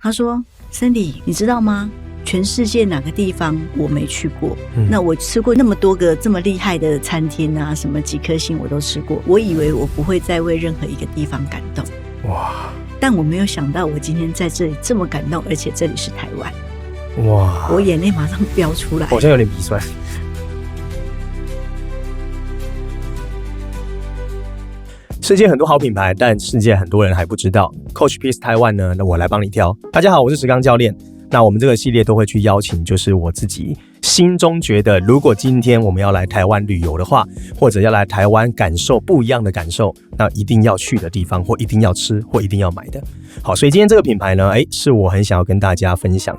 他说 Sandy 你知道吗，全世界哪个地方我没去过，那我吃过那么多个这么厉害的餐厅啊，什么几颗星我都吃过，我以为我不会再为任何一个地方感动，哇！但我没有想到我今天在这里这么感动，而且这里是台湾，哇！我眼泪马上飙出来，好像有点鼻酸。世界很多好品牌，但世界很多人还不知道。Coach Peace Taiwan 呢，那我来帮你挑。大家好，我是石刚教练。那我们这个系列都会去邀请，就是我自己心中觉得，如果今天我们要来台湾旅游的话，或者要来台湾感受不一样的感受，那一定要去的地方，或一定要吃，或一定要买的。好，所以今天这个品牌呢，是我很想要跟大家分享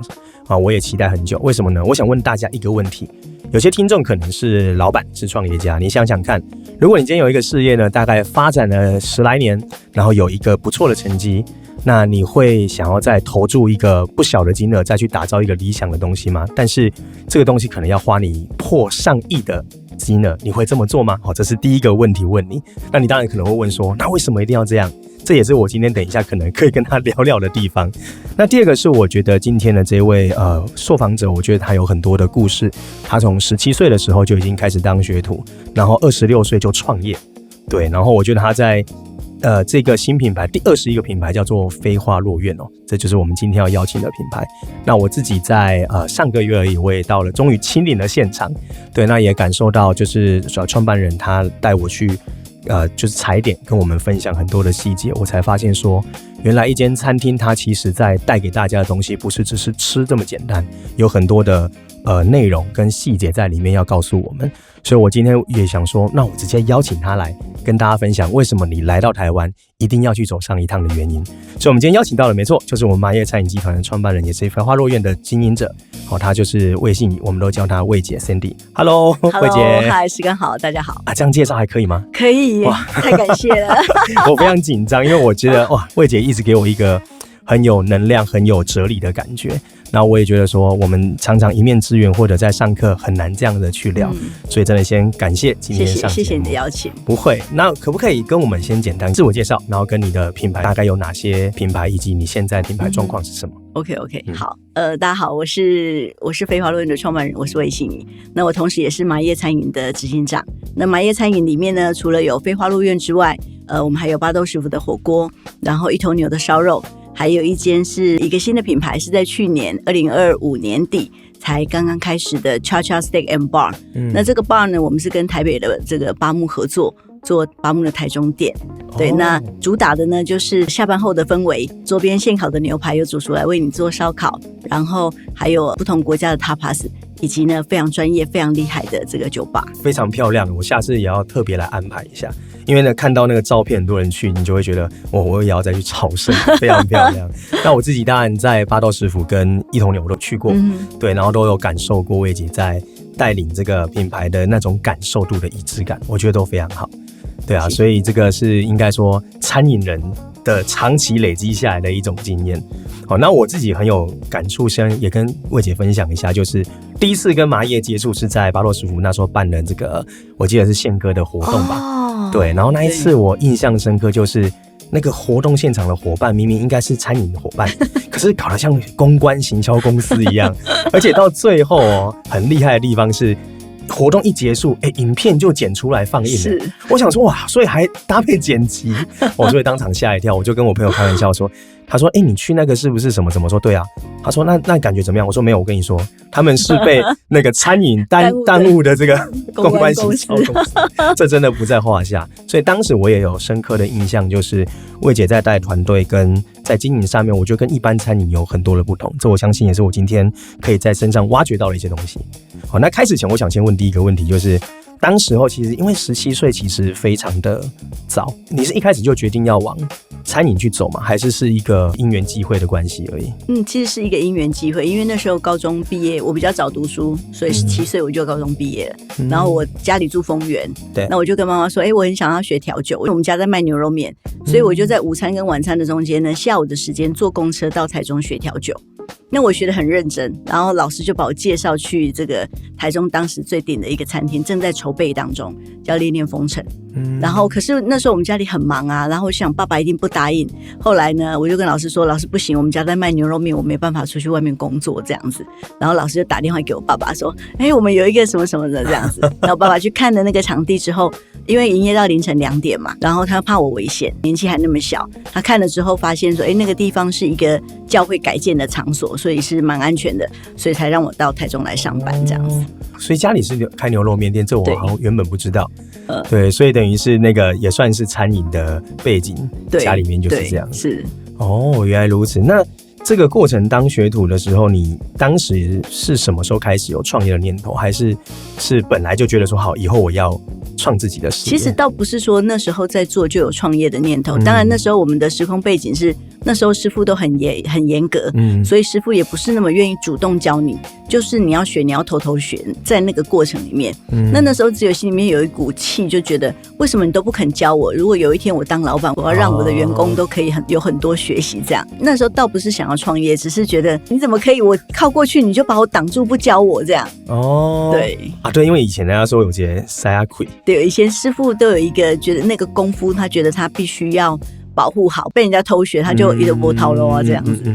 啊，我也期待很久。为什么呢？我想问大家一个问题。有些听众可能是老板，是创业家，你想想看，如果你今天有一个事业呢，大概发展了10来年，然后有一个不错的成绩，那你会想要再投注一个不小的金额，再去打造一个理想的东西吗？但是这个东西可能要花你破上亿的金额，你会这么做吗？好，这是第一个问题问你。那你当然可能会问说，那为什么一定要这样？这也是我今天等一下可能可以跟他聊聊的地方。那第二个是我觉得今天的这位受访者，我觉得他有很多的故事。他从17岁的时候就已经开始当学徒，然后26岁就创业。对，然后我觉得他在这个新品牌第21个品牌叫做飞花落院哦，这就是我们今天要邀请的品牌。那我自己在上个月而已，我也到了，终于亲临了现场。对，那也感受到就是创办人他带我去就是踩点跟我们分享很多的细节，我才发现说，原来一间餐厅它其实在带给大家的东西不是只是吃这么简单，有很多的内容跟细节在里面要告诉我们。所以我今天也想说，那我直接邀请他来跟大家分享，为什么你来到台湾一定要去走上一趟的原因。所以我们今天邀请到的没错，就是我们麻叶餐饮集团的创办人，也是飞花落院的经营者。好，他就是魏信怡，我们都叫他魏姐 Sandy。Hello， 魏姐。嗨，石刚好，大家好。这样介绍还可以吗？可以，哇，太感谢了。我非常紧张，因为我觉得哇，魏姐一直给我一个很有能量、很有哲理的感觉。那我也觉得说，我们常常一面之缘或者在上课很难这样的去聊，所以真的先感谢今天上节目。谢谢你的邀请。不会，那可不可以跟我们先简单自我介绍，然后跟你的品牌大概有哪些品牌，以及你现在品牌状况是什么？OK， 好，大家好，我是飞花落院的创办人，我是魏信怡。那我同时也是麻叶餐饮的执行长。那麻叶餐饮里面呢，除了有飞花落院之外，我们还有巴豆师傅的火锅，然后一头牛的烧肉。还有一间是一个新的品牌，是在去年2025年底才刚刚开始的 Cha Cha Steak and Bar。那这个 bar 呢，我们是跟台北的这个八木合作，做八木的台中店。对，那主打的呢就是下班后的氛围，桌边现烤的牛排有主厨来为你做烧烤，然后还有不同国家的 tapas， 以及呢非常专业、非常厉害的这个酒吧，非常漂亮。我下次也要特别来安排一下。因为呢，看到那个照片，很多人去，你就会觉得，我也要再去朝圣，非常漂亮。那我自己当然在巴豆师傅跟一头牛我都去过，对，然后都有感受过魏姐在带领这个品牌的那种感受度的一致感，我觉得都非常好。对啊，所以这个是应该说餐饮人的长期累积下来的一种经验。好，那我自己很有感触，也跟魏姐分享一下，就是第一次跟麻叶接触是在巴豆师傅那时候办的这个，我记得是宪哥的活动吧。对，然后那一次我印象深刻，就是那个活动现场的伙伴明明应该是餐饮的伙伴，可是搞得像公关行销公司一样，而且到最后很厉害的地方是，活动一结束，影片就剪出来放映了。是，我想说哇，所以还搭配剪辑，所以当场吓一跳。我就跟我朋友开玩笑说，他说你去那个是不是什么？说对啊。他说那感觉怎么样？我说没有，我跟你说，他们是被那个餐饮耽误的这个公关行销公司，这真的不在话下。所以当时我也有深刻的印象，就是魏姐在带团队跟在经营上面，我觉得跟一般餐饮有很多的不同。这我相信也是我今天可以在身上挖掘到的一些东西。好，那开始前我想先问第一个问题，就是当时候其实因为17岁其实非常的早，你是一开始就决定要往餐饮去走吗？还是一个因缘际会的关系而已？其实是一个因缘际会，因为那时候高中毕业，我比较早读书，所以17岁我就高中毕业了。然后我家里住丰原，对，那我就跟妈妈说，我很想要学调酒，因为我们家在卖牛肉面，所以我就在午餐跟晚餐的中间呢，下午的时间坐公车到台中学调酒。那我学得很认真，然后老师就把我介绍去这个台中当时最顶的一个餐厅，正在筹备当中，叫恋恋风尘。然后可是那时候我们家里很忙啊，然后我想爸爸一定不答应。后来呢，我就跟老师说，老师不行，我们家在卖牛肉面，我没办法出去外面工作这样子。然后老师就打电话给我爸爸说，我们有一个什么什么的这样子。然后爸爸去看了那个场地之后，因为营业到凌晨2点嘛，然后他怕我危险，年纪还那么小，他看了之后发现说，那个地方是一个教会改建的场所，所以是蛮安全的，所以才让我到台中来上班这样子。所以家里是开牛肉面店，这我好像原本不知道。对，所以等于是那个也算是餐饮的背景，家里面就是这样。是原来如此。那这个过程当学徒的时候，你当时是什么时候开始有创业的念头，还是本来就觉得说好以后我要创自己的事业？其实倒不是说那时候在做就有创业的念头，当然那时候我们的时空背景是那时候师傅都很严格，所以师傅也不是那么愿意主动教你，就是你要学，你要偷偷学，在那个过程里面，那时候只有心里面有一股气，就觉得为什么你都不肯教我？如果有一天我当老板，我要让我的员工都可以有很多学习这样。那时候倒不是想要创业，只是觉得你怎么可以我靠过去你就把我挡住不教我这样。对，因为以前人家说有些塞牙亏，对，以前师傅都有一个觉得那个功夫，他觉得他必须要保护好，被人家偷学他就一直不逃了这样子。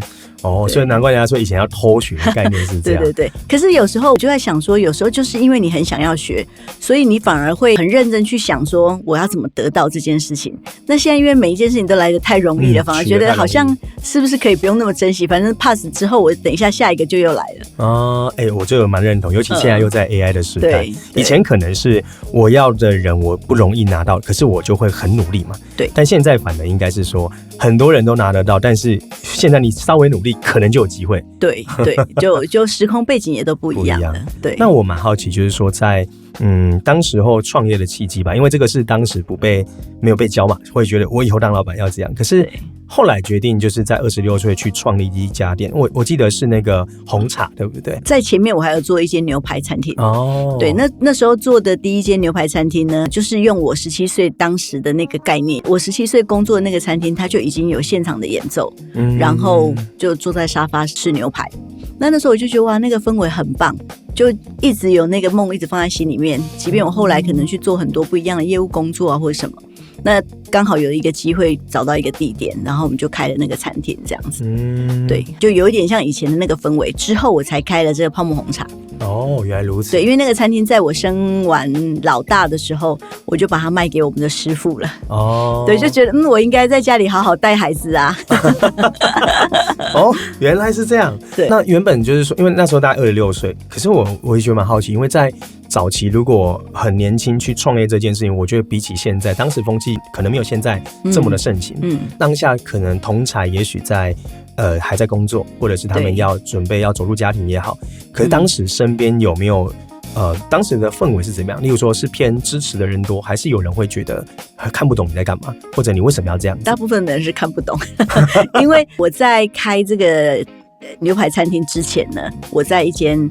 所以难怪人家说以前要偷学的概念是这样。对。可是有时候我就在想说，有时候就是因为你很想要学，所以你反而会很认真去想说我要怎么得到这件事情。那现在因为每一件事情都来得太容易了，反而觉得好像是不是可以不用那么珍惜，反正 pass 之后我等一下下一个就又来了。我这个蛮认同，尤其现在又在 AI 的时代，以前可能是我要的人我不容易拿到，可是我就会很努力嘛。对，但现在反而应该是说很多人都拿得到，但是现在你稍微努力可能就有机会。对，就时空背景也都不一样了。对，那我蛮好奇，就是说在当时候创业的契机吧，因为这个是当时没有被教嘛，会觉得我以后当老板要这样。可是后来决定就是在26岁去创立一家店，我记得是那个红茶，对不对？在前面我还有做一间牛排餐厅。对，那时候做的第一间牛排餐厅呢，就是用我17岁当时的那个概念。我17岁工作的那个餐厅，它就已经有现场的演奏，然后就坐在沙发吃牛排。那时候我就觉得哇，那个氛围很棒，就一直有那个梦一直放在心里面。即便我后来可能去做很多不一样的业务工作啊，或者什么，那刚好有一个机会找到一个地点，然后我们就开了那个餐厅这样子。对，就有一点像以前的那个氛围。之后我才开了这个泡沫红茶。原来如此。对，因为那个餐厅在我生完老大的时候，我就把它卖给我们的师傅了。对，就觉得我应该在家里好好带孩子啊。原来是这样。对，那原本就是说，因为那时候大概26岁，可是我也觉得蛮好奇，因为在早期如果很年轻去创业这件事情，我觉得比起现在，当时风气可能没有现在这么的盛行。当下可能同侪也许在还在工作，或者是他们要准备要走入家庭也好，可是当时身边有没有当时的氛围是怎么样？例如说是偏支持的人多，还是有人会觉得看不懂你在干嘛，或者你为什么要这样子？大部分的人是看不懂。因为我在开这个牛排餐厅之前呢，我在一间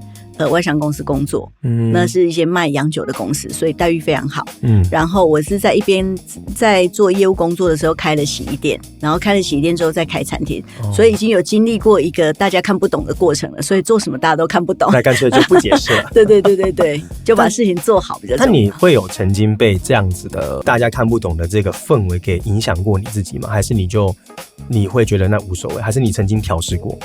外商公司工作，那是一间卖洋酒的公司，所以待遇非常好。然后我是在一边在做业务工作的时候开了洗衣店，然后开了洗衣店之后再开餐厅，所以已经有经历过一个大家看不懂的过程了，所以做什么大家都看不懂，那干脆就不解释了。对，就把事情做好比较重要。那你会有曾经被这样子的大家看不懂的这个氛围给影响过你自己吗？还是你会觉得那无所谓？还是你曾经调试过？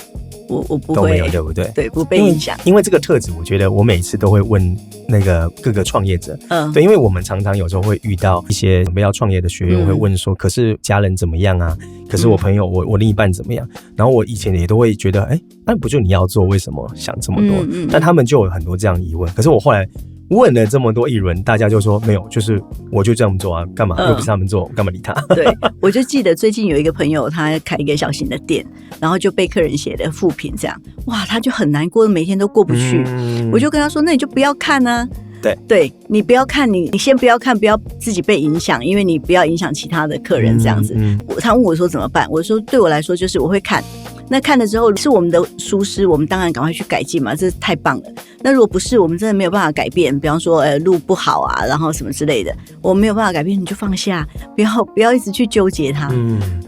我不会，都没有，对不对？对，不被影响。因为这个特质，我觉得我每次都会问那个各个创业者，对，因为我们常常有时候会遇到一些准备要创业的学员，我会问说，可是家人怎么样啊？可是我朋友，我另一半怎么样？然后我以前也都会觉得，那不就你要做，为什么想这么多？但他们就有很多这样的疑问。可是我后来问了这么多一轮，大家就说没有，就是我就这样做啊，干嘛？又不是他们做，我干嘛理他？对，我就记得最近有一个朋友，他开一个小型的店，然后就被客人写的负评，这样，哇，他就很难过，每天都过不去。我就跟他说，那你就不要看啊。对，你不要看，你先不要看，不要自己被影响，因为你不要影响其他的客人这样子。他问我说怎么办，我说对我来说就是我会看，那看了之后是我们的疏失，我们当然赶快去改进嘛，这太棒了。那如果不是，我们真的没有办法改变，比方说路不好啊，然后什么之类的，我们没有办法改变，你就放下，不要一直去纠结它。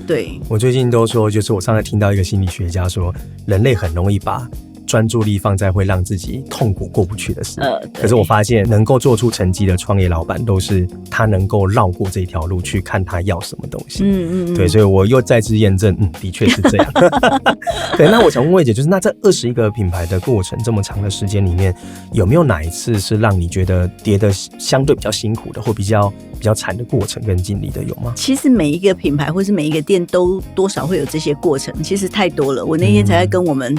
对，我最近都说，就是我上次听到一个心理学家说，人类很容易把专注力放在会让自己痛苦过不去的事。可是我发现能够做出成绩的创业老板，都是他能够绕过这条路去看他要什么东西。对，所以我又再次验证，的确是这样。对，那我想问魏姐，就是那这21个品牌的过程这么长的时间里面，有没有哪一次是让你觉得跌得相对比较辛苦的，或比较惨的过程跟经历的，有吗？其实每一个品牌或是每一个店都多少会有这些过程，其实太多了。我那天才在跟我们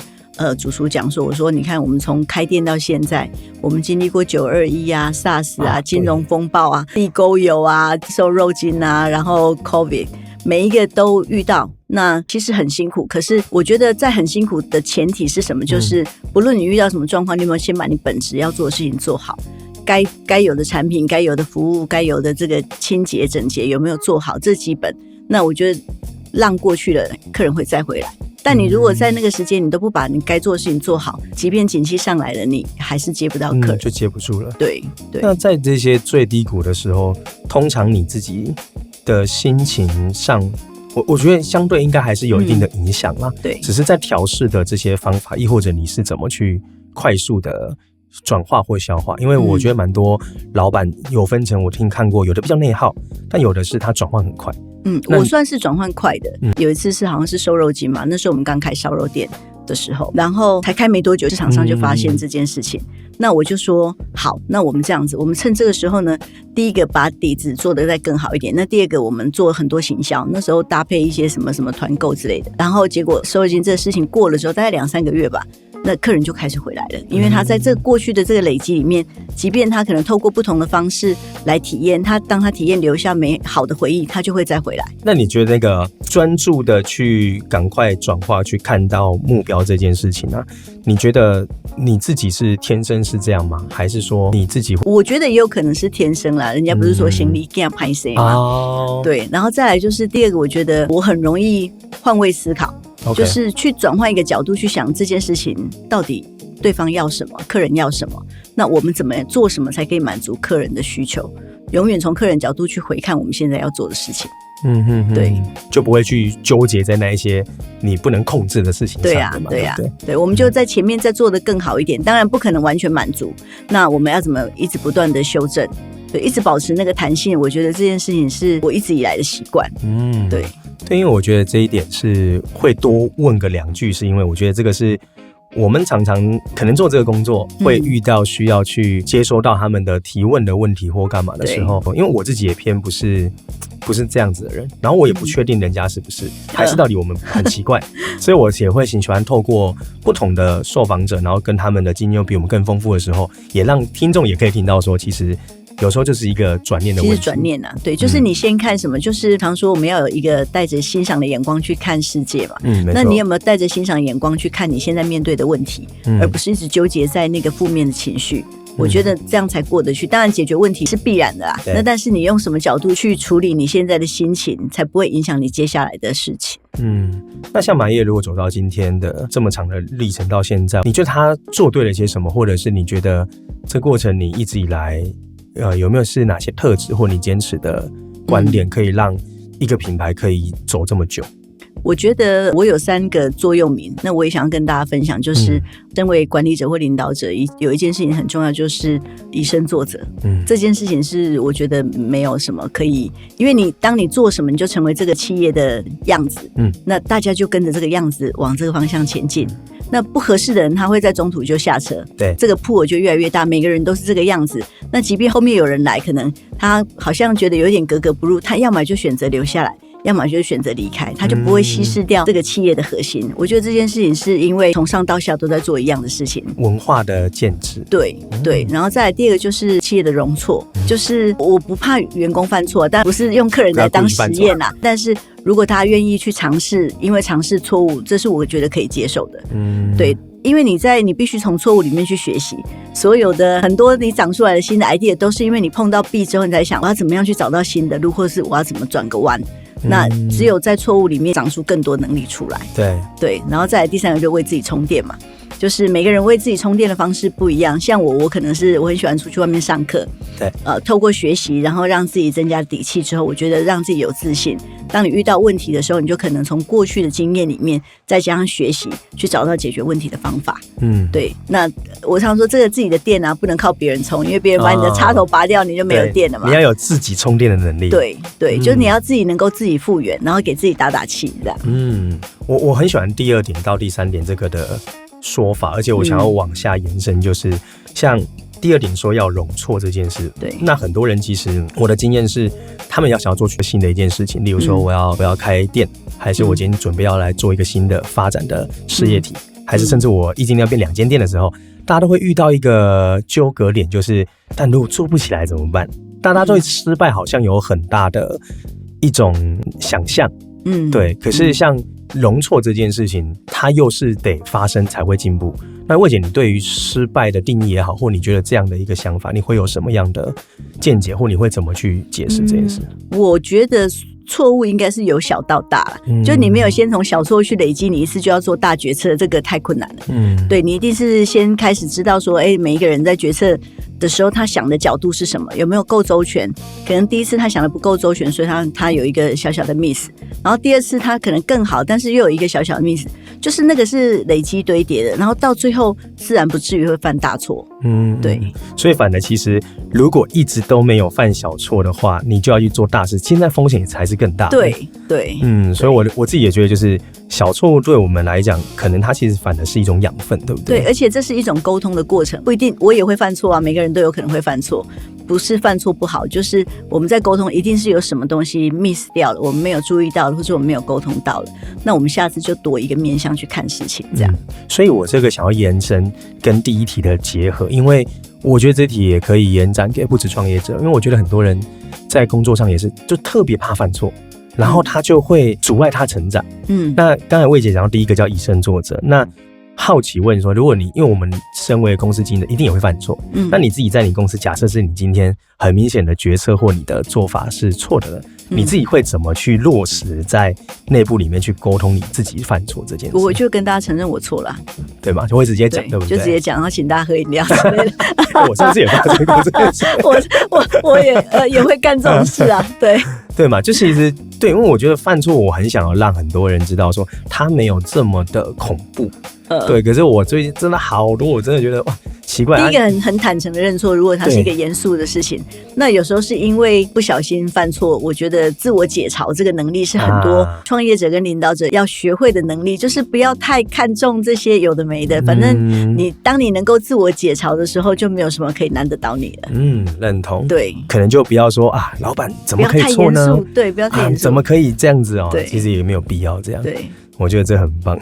主厨讲说，我说你看我们从开店到现在，我们经历过921啊、SARS 啊、金融风暴啊、地沟油啊、瘦肉精啊，然后 COVID， 每一个都遇到。那其实很辛苦，可是我觉得在很辛苦的前提是什么？就是不论你遇到什么状况，你有没有先把你本职要做的事情做好，该有的产品、该有的服务、该有的这个清洁整洁有没有做好，这基本。那我觉得浪过去了，客人会再回来。但你如果在那个时间你都不把你该做的事情做好，即便景气上来了，你还是接不到客人，就接不住了。对。那在这些最低谷的时候，通常你自己的心情上，我觉得相对应该还是有一定的影响啦。对，只是在调试的这些方法，亦或者你是怎么去快速的转化或消化？因为我觉得蛮多老板有分成，我看过，有的比较内耗，但有的是他转换很快。我算是转换快的。有一次是好像是瘦肉精嘛，那时候我们刚开烧肉店的时候，然后才开没多久，市场上就发现这件事情。那我就说好，那我们这样子，我们趁这个时候呢，第一个把底子做得再更好一点，那第二个我们做很多行销，那时候搭配一些什么团购之类的，然后结果瘦肉精这个事情过了之后，大概2-3个月吧，那客人就开始回来了，因为他在这过去的这个累积里面，即便他可能透过不同的方式来体验，当他体验留下美好的回忆，他就会再回来。那你觉得那个专注的去赶快转化，去看到目标这件事情啊，你觉得你自己是天生是这样吗？还是说你自己？我觉得也有可能是天生啦，人家不是说行李给拍谁吗？对，然后再来就是第二个，我觉得我很容易换位思考。就是去转换一个角度去想这件事情到底对方要什么，客人要什么，那我们怎么做什么才可以满足客人的需求，永远从客人角度去回看我们现在要做的事情。对，就不会去纠结在那一些你不能控制的事情上的嘛。对，我们就在前面再做得更好一点，当然不可能完全满足，那我们要怎么一直不断的修正，对，一直保持那个弹性，我觉得这件事情是我一直以来的习惯。对，因为我觉得这一点是会多问个2句，是因为我觉得这个是我们常常可能做这个工作会遇到需要去接收到他们的提问的问题或干嘛的时候，因为我自己也偏不是这样子的人，然后我也不确定人家是不是，还是到底我们很奇怪，所以我也会很喜欢透过不同的受访者，然后跟他们的经验比我们更丰富的时候，也让听众也可以听到说，其实有时候就是一个转念的问题。其实转念啊，对，就是你先看什么，就是常说我们要有一个带着欣赏的眼光去看世界嘛。那你有没有带着欣赏的眼光去看你现在面对的问题，而不是一直纠结在那个负面的情绪？我觉得这样才过得去。当然解决问题是必然的啦，那但是你用什么角度去处理你现在的心情，才不会影响你接下来的事情。那像马业如果走到今天的这么长的历程到现在，你觉得他做对了些什么，或者是你觉得这过程你一直以来有没有是哪些特质或你坚持的观点可以让一个品牌可以走这么久？我觉得我有3个座右铭，那我也想要跟大家分享，就是身为管理者或领导者，有一件事情很重要，就是以身作则。这件事情是我觉得没有什么可以，因为当你做什么，你就成为这个企业的样子，那大家就跟着这个样子往这个方向前进。那不合适的人他会在中途就下车，对，这个铺我就越来越大，每个人都是这个样子。那即便后面有人来，可能他好像觉得有点格格不入，他要么就选择留下来，要么就是选择离开，他就不会稀释掉这个企业的核心。我觉得这件事情是因为从上到下都在做一样的事情，文化的建制。对，然后再来第二个就是企业的容错，就是我不怕员工犯错，但不是用客人来当实验啦。但是如果他愿意去尝试，因为尝试错误，这是我觉得可以接受的。对。因为你必须从错误里面去学习，所有的很多你长出来的新的 idea 都是因为你碰到壁之后，你才想我要怎么样去找到新的路，或是我要怎么转个弯。那只有在错误里面长出更多能力出来。对，然后再来第3个就为自己充电嘛。就是每个人为自己充电的方式不一样。像我可能是我很喜欢出去外面上课，对，透过学习，然后让自己增加底气之后，我觉得让自己有自信。当你遇到问题的时候，你就可能从过去的经验里面，再加上学习，去找到解决问题的方法。对。那我常说，这个自己的电啊，不能靠别人充，因为别人把你的插头拔掉，你就没有电了嘛。你要有自己充电的能力。对，就是你要自己能够自己复原，然后给自己打打气，这样。我很喜欢第2点到第3点这个的说法，而且我想要往下延伸，就是像第2点说要容错这件事。对，那很多人其实我的经验是，他们想要做新的一件事情，例如说我要开店，还是我今天准备要来做一个新的发展的事业体，还是甚至我一今天要变2间店的时候，大家都会遇到一个纠葛点，就是但如果做不起来怎么办？大家对失败好像有很大的一种想象。对。可是像容错这件事情，它又是得发生才会进步。那魏姐，你对于失败的定义也好，或你觉得这样的一个想法，你会有什么样的见解，或你会怎么去解释这件事？我觉得错误应该是由小到大了，就你没有先从小错误去累积，你一次就要做大决策，这个太困难了。对，你一定是先开始知道说，每一个人在决策的时候，他想的角度是什么，有没有够周全？可能第一次他想的不够周全，所以他有一个小小的 miss， 然后第2次他可能更好，但是又有一个小小的 miss， 就是那个是累积堆叠的，然后到最后自然不至于会犯大错。对。所以反而其实如果一直都没有犯小错的话，你就要去做大事，现在风险才是更大的。对。所以我自己也觉得，就是小错误对我们来讲，可能它其实反而是一种养分，对不对？对，而且这是一种沟通的过程，不一定我也会犯错啊，每个人都有可能会犯错，不是犯错不好，就是我们在沟通一定是有什么东西 miss 掉了，我们没有注意到了，或者我们没有沟通到了，那我们下次就多一个面向去看事情，这样。所以我这个想要延伸跟第1题的结合，因为我觉得这题也可以延展给不止创业者，因为我觉得很多人在工作上也是就特别怕犯错，然后他就会阻碍他成长。那刚才魏姐讲到第一个叫以身作则，那好奇问说，如果你因为我们身为公司经理人一定也会犯错，那你自己在你公司，假设是你今天很明显的决策或你的做法是错的了，你自己会怎么去落实在内部里面去沟通你自己犯错这件事？我就跟大家承认我错了，对吧？就会直接讲，对不对？就直接讲，然后请大家喝饮料之类的。我上次也发生过这件事，我也会干这种事啊，对嘛？就其实对，因为我觉得犯错，我很想要让很多人知道说，他没有这么的恐怖。对，可是我最近真的好多，我真的觉得哇，奇怪。第一个很坦诚的认错，如果它是一个严肃的事情，那有时候是因为不小心犯错，我觉得自我解嘲这个能力是很多创业者跟领导者要学会的能力，就是不要太看重这些有的没的，反正当你能够自我解嘲的时候，就没有什么可以难得倒你了。认同。对，可能就不要说啊，老板怎么可以错呢？对，不要太严肃，怎么可以这样子哦？对，其实也没有必要这样。对。我觉得这很棒。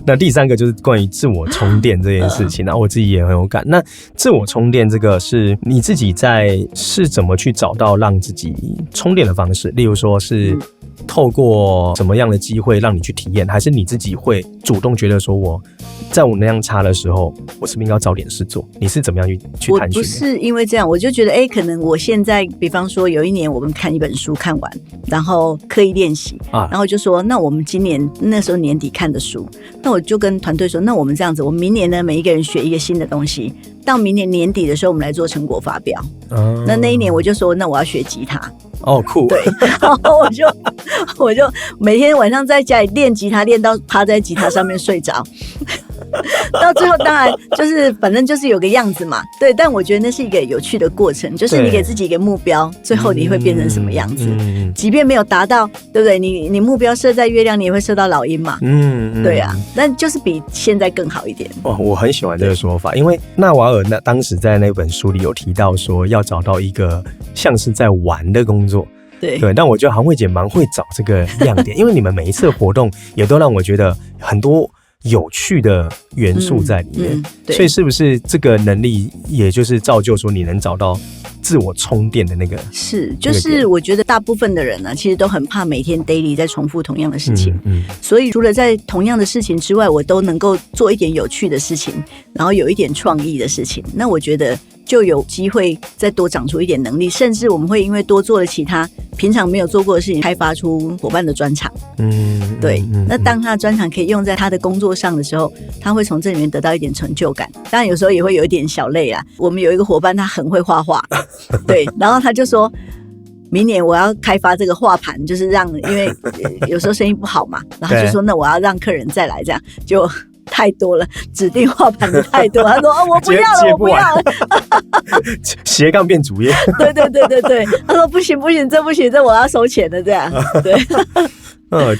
那第3个就是关于自我充电这件事情，然后我自己也很有感。那自我充电这个是你自己是怎么去找到让自己充电的方式？例如说是透过什么样的机会让你去体验，还是你自己会主动觉得说我在我那样差的时候，我是不是应该找点事做？你是怎么样去探寻？我不是因为这样，我就觉得可能我现在，比方说有一年我们看一本书看完，然后刻意练习然后就说那我们今年那时候年底看的书，那我就跟团队说，那我们这样子，我们明年呢每一个人学一个新的东西，到明年年底的时候我们来做成果发表。那一年我就说，那我要学吉他。酷。对，然后我就每天晚上在家里练吉他，练到趴在吉他上面睡着。到最后当然就是反正就是有个样子嘛，对，但我觉得那是一个有趣的过程，就是你给自己一个目标，最后你会变成什么样子，即便没有达到，对不对？你目标设在月亮，你也会设到老鹰嘛，对啊，但就是比现在更好一点。我很喜欢这个说法，因为纳瓦尔当时在那本书里有提到说，要找到一个像是在玩的工作。对，但我觉得韩慧姐蛮会找这个亮点，因为你们每一次的活动也都让我觉得很多有趣的元素在里面，所以是不是这个能力也就是造就说你能找到自我充电的那个？是，就是我觉得大部分的人呢，其实都很怕每天 daily 在重复同样的事情，所以除了在同样的事情之外，我都能够做一点有趣的事情，然后有一点创意的事情，那我觉得就有机会再多长出一点能力，甚至我们会因为多做了其他平常没有做过的事情，开发出伙伴的专长。对，那当他的专长可以用在他的工作上的时候，他会从这里面得到一点成就感。当然有时候也会有一点小累啦。我们有一个伙伴，他很会画画，对，然后他就说，明年我要开发这个画盘，就是让，因为有时候生意不好嘛，然后就说那我要让客人再来，这样就太多了，指定画盘的太多。他说我不要了，我不要了，斜杠变主业。对，他说不行，这不行，这我要收钱的这样。对。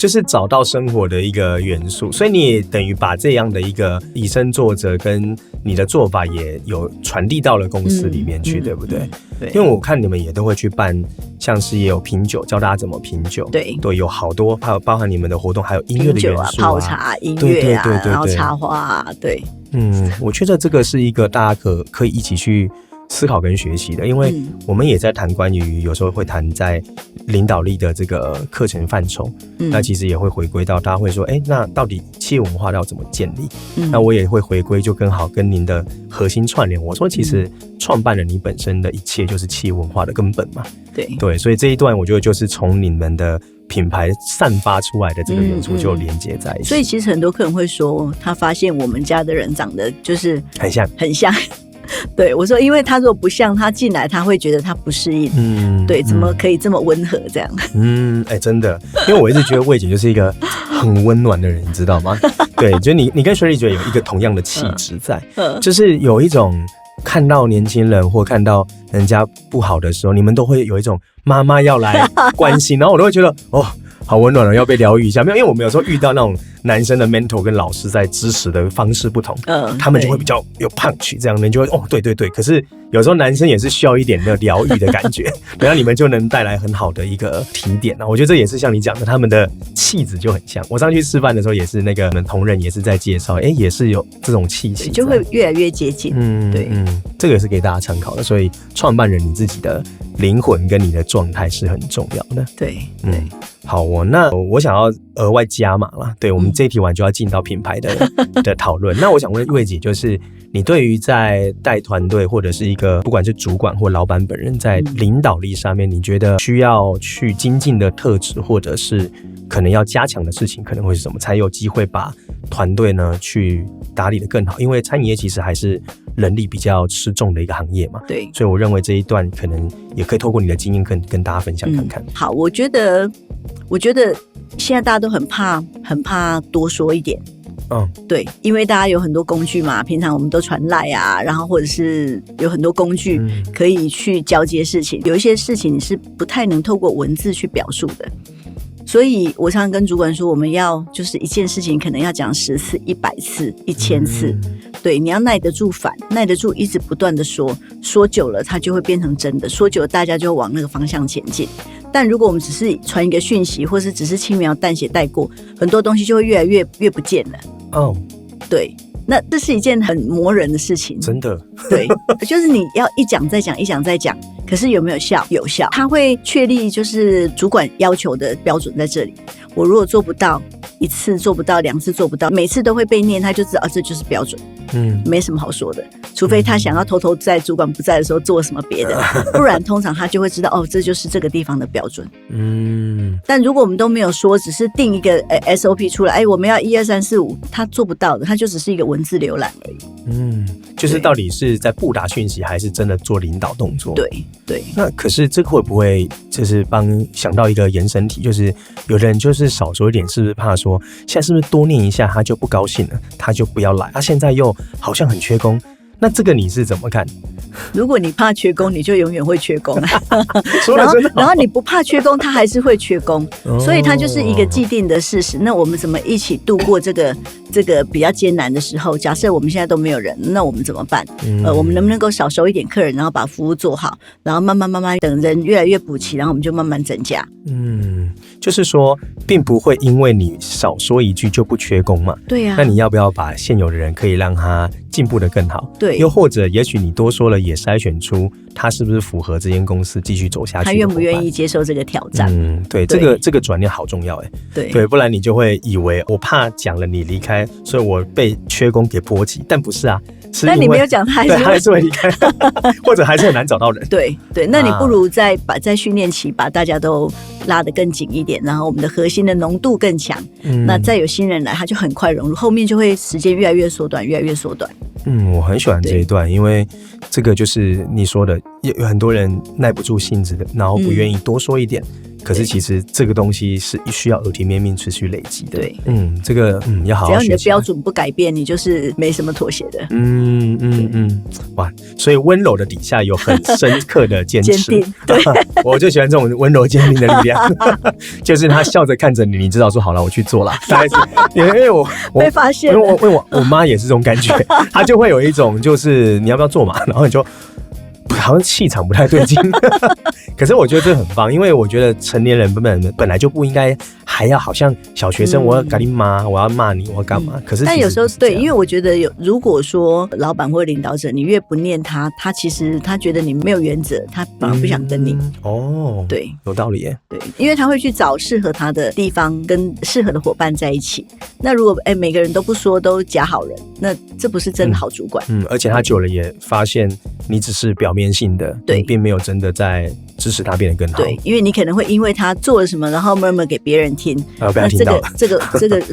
就是找到生活的一个元素，所以你也等于把这样的一个以身作则跟你的做法也有传递到了公司里面去，对不对？对，因为我看你们也都会去办，像是也有品酒，教大家怎么品酒，对，有好多，还有包含你们的活动，还有音乐的元素泡茶、音乐啊，然后插花啊，对。我觉得这个是一个大家可以一起去思考跟学习的，因为我们也在谈关于有时候会谈在领导力的这个课程范畴，那其实也会回归到大家会说，那到底企业文化要怎么建立？那我也会回归就更好跟您的核心串联。我说其实创办人你本身的一切就是企业文化的根本嘛，对，所以这一段我觉得就是从你们的品牌散发出来的这个元素就连接在一起。所以其实很多客人会说，他发现我们家的人长得就是很像。对，我说因为他如果不像，他进来他会觉得他不适应。对，怎么可以这么温和这样？真的，因为我一直觉得魏姐就是一个很温暖的人，你知道吗？对，就你跟Shirley觉得有一个同样的气质在，就是有一种看到年轻人或看到人家不好的时候，你们都会有一种妈妈要来关心，然后我都会觉得好温暖了，要被疗愈一下。没有，因为我们有时候遇到那种男生的 mentor 跟老师在支持的方式不同，他们就会比较有 punch， 这样你就会对。可是有时候男生也是需要一点的疗愈的感觉，然后你们就能带来很好的一个提点。我觉得这也是像你讲的，他们的气质就很像。我上去吃饭的时候也是那个我们同仁也是在介绍，也是有这种气息，就会越来越接近。这个也是给大家参考的。所以创办人你自己的灵魂跟你的状态是很重要的。对。好，那我想要额外加码啦。对，我们这一题完就要进到品牌的讨论。那我想问魏姐，就是你对于在带团队或者是一个不管是主管或老板本人在领导力上面，你觉得需要去精进的特质，或者是可能要加强的事情，可能会是什么，才有机会把团队呢去打理得更好？因为餐饮业其实还是人力比较吃重的一个行业嘛。对，所以我认为这一段可能也可以透过你的经验跟大家分享看看。好，我觉得现在大家都很怕多说一点。对，因为大家有很多工具嘛，平常我们都传赖啊，然后或者是有很多工具可以去交接事情，有一些事情你是不太能透过文字去表述的。所以我常常跟主管说，我们要就是一件事情可能要讲10次、100次、1000次，对，你要耐得住烦，耐得住一直不断的说久了它就会变成真的，说久了大家就往那个方向前进。但如果我们只是传一个讯息，或是只是轻描淡写带过，很多东西就会越来越不见了。对，那这是一件很磨人的事情，真的。对，就是你要一讲再讲，一讲再讲，可是有没有效？有效，它会确立就是主管要求的标准在这里。我如果做不到1次，做不到2次，做不到，每次都会被念，他就知道这就是标准。没什么好说的，除非他想要偷偷在主管不在的时候做什么别的，不然通常他就会知道这就是这个地方的标准。但如果我们都没有说，只是定一个 SOP 出来，我们要1、2、3、4、5，他做不到的，他就只是一个文字浏览而已。就是到底是在布达讯息，还是真的做领导动作？对。那可是这个会不会就是想到一个延伸题，就是有的人就是少说一点，是不是怕说现在是不是多念一下他就不高兴了，他就不要来？现在又好像很缺工，那这个你是怎么看？如果你怕缺工，你就永远会缺工。说得真的好。然后你不怕缺工，他还是会缺工，所以它就是一个既定的事实。那我们怎么一起度过这个比较艰难的时候？假设我们现在都没有人，那我们怎么办？我们能不能够少收一点客人，然后把服务做好，然后慢慢等人越来越补齐，然后我们就慢慢增加。就是说并不会因为你少说一句就不缺工嘛。对啊。那你要不要把现有的人可以让他进步得更好？对。又或者也许你多说了，也筛选出他是不是符合这间公司继续走下去的，他愿不愿意接受这个挑战。对，这个转念好重要。对，不然你就会以为我怕讲了你离开，所以我被缺工给波及，但不是啊，但你没有讲他还是会离开，或者还是很难找到人。对，那你不如在训练期把大家都拉得更紧一点，然后我们的核心的浓度更强，那再有新人来，他就很快融入，后面就会时间越来越缩短，越来越缩短。我很喜欢这一段，因为这个就是你说的，有很多人耐不住性子的，然后不愿意多说一点。可是其实这个东西是需要耳提面命持续累积的。对，这个要好好学习。只要你的标准不改变，你就是没什么妥协的。哇，所以温柔的底下有很深刻的坚持。坚定，对，我就喜欢这种温柔坚定的力量，就是他笑着看着你，你知道说好了，我去做了。大概是因为我被发现了，因为我妈也是这种感觉，她就会有一种就是你要不要做嘛，然后你就。好像气场不太对劲，可是我觉得这很棒，因为我觉得成年人本来就不应该还要好像小学生，我要赶紧骂，我要骂你，我要干嘛？可是但有时候对，因为我觉得如果说老板或领导者，你越不念他其实他觉得你没有原则，他反而不想跟你。对，有道理耶。对，因为他会去找适合他的地方，跟适合的伙伴在一起。那如果每个人都不说，都假好人，那这不是真的好主管。而且他久了也发现你只是表面性的，你并没有真的在支持他变得更好。对，因为你可能会因为他做了什么，然后 murmur 给别人听，被他听到了，这个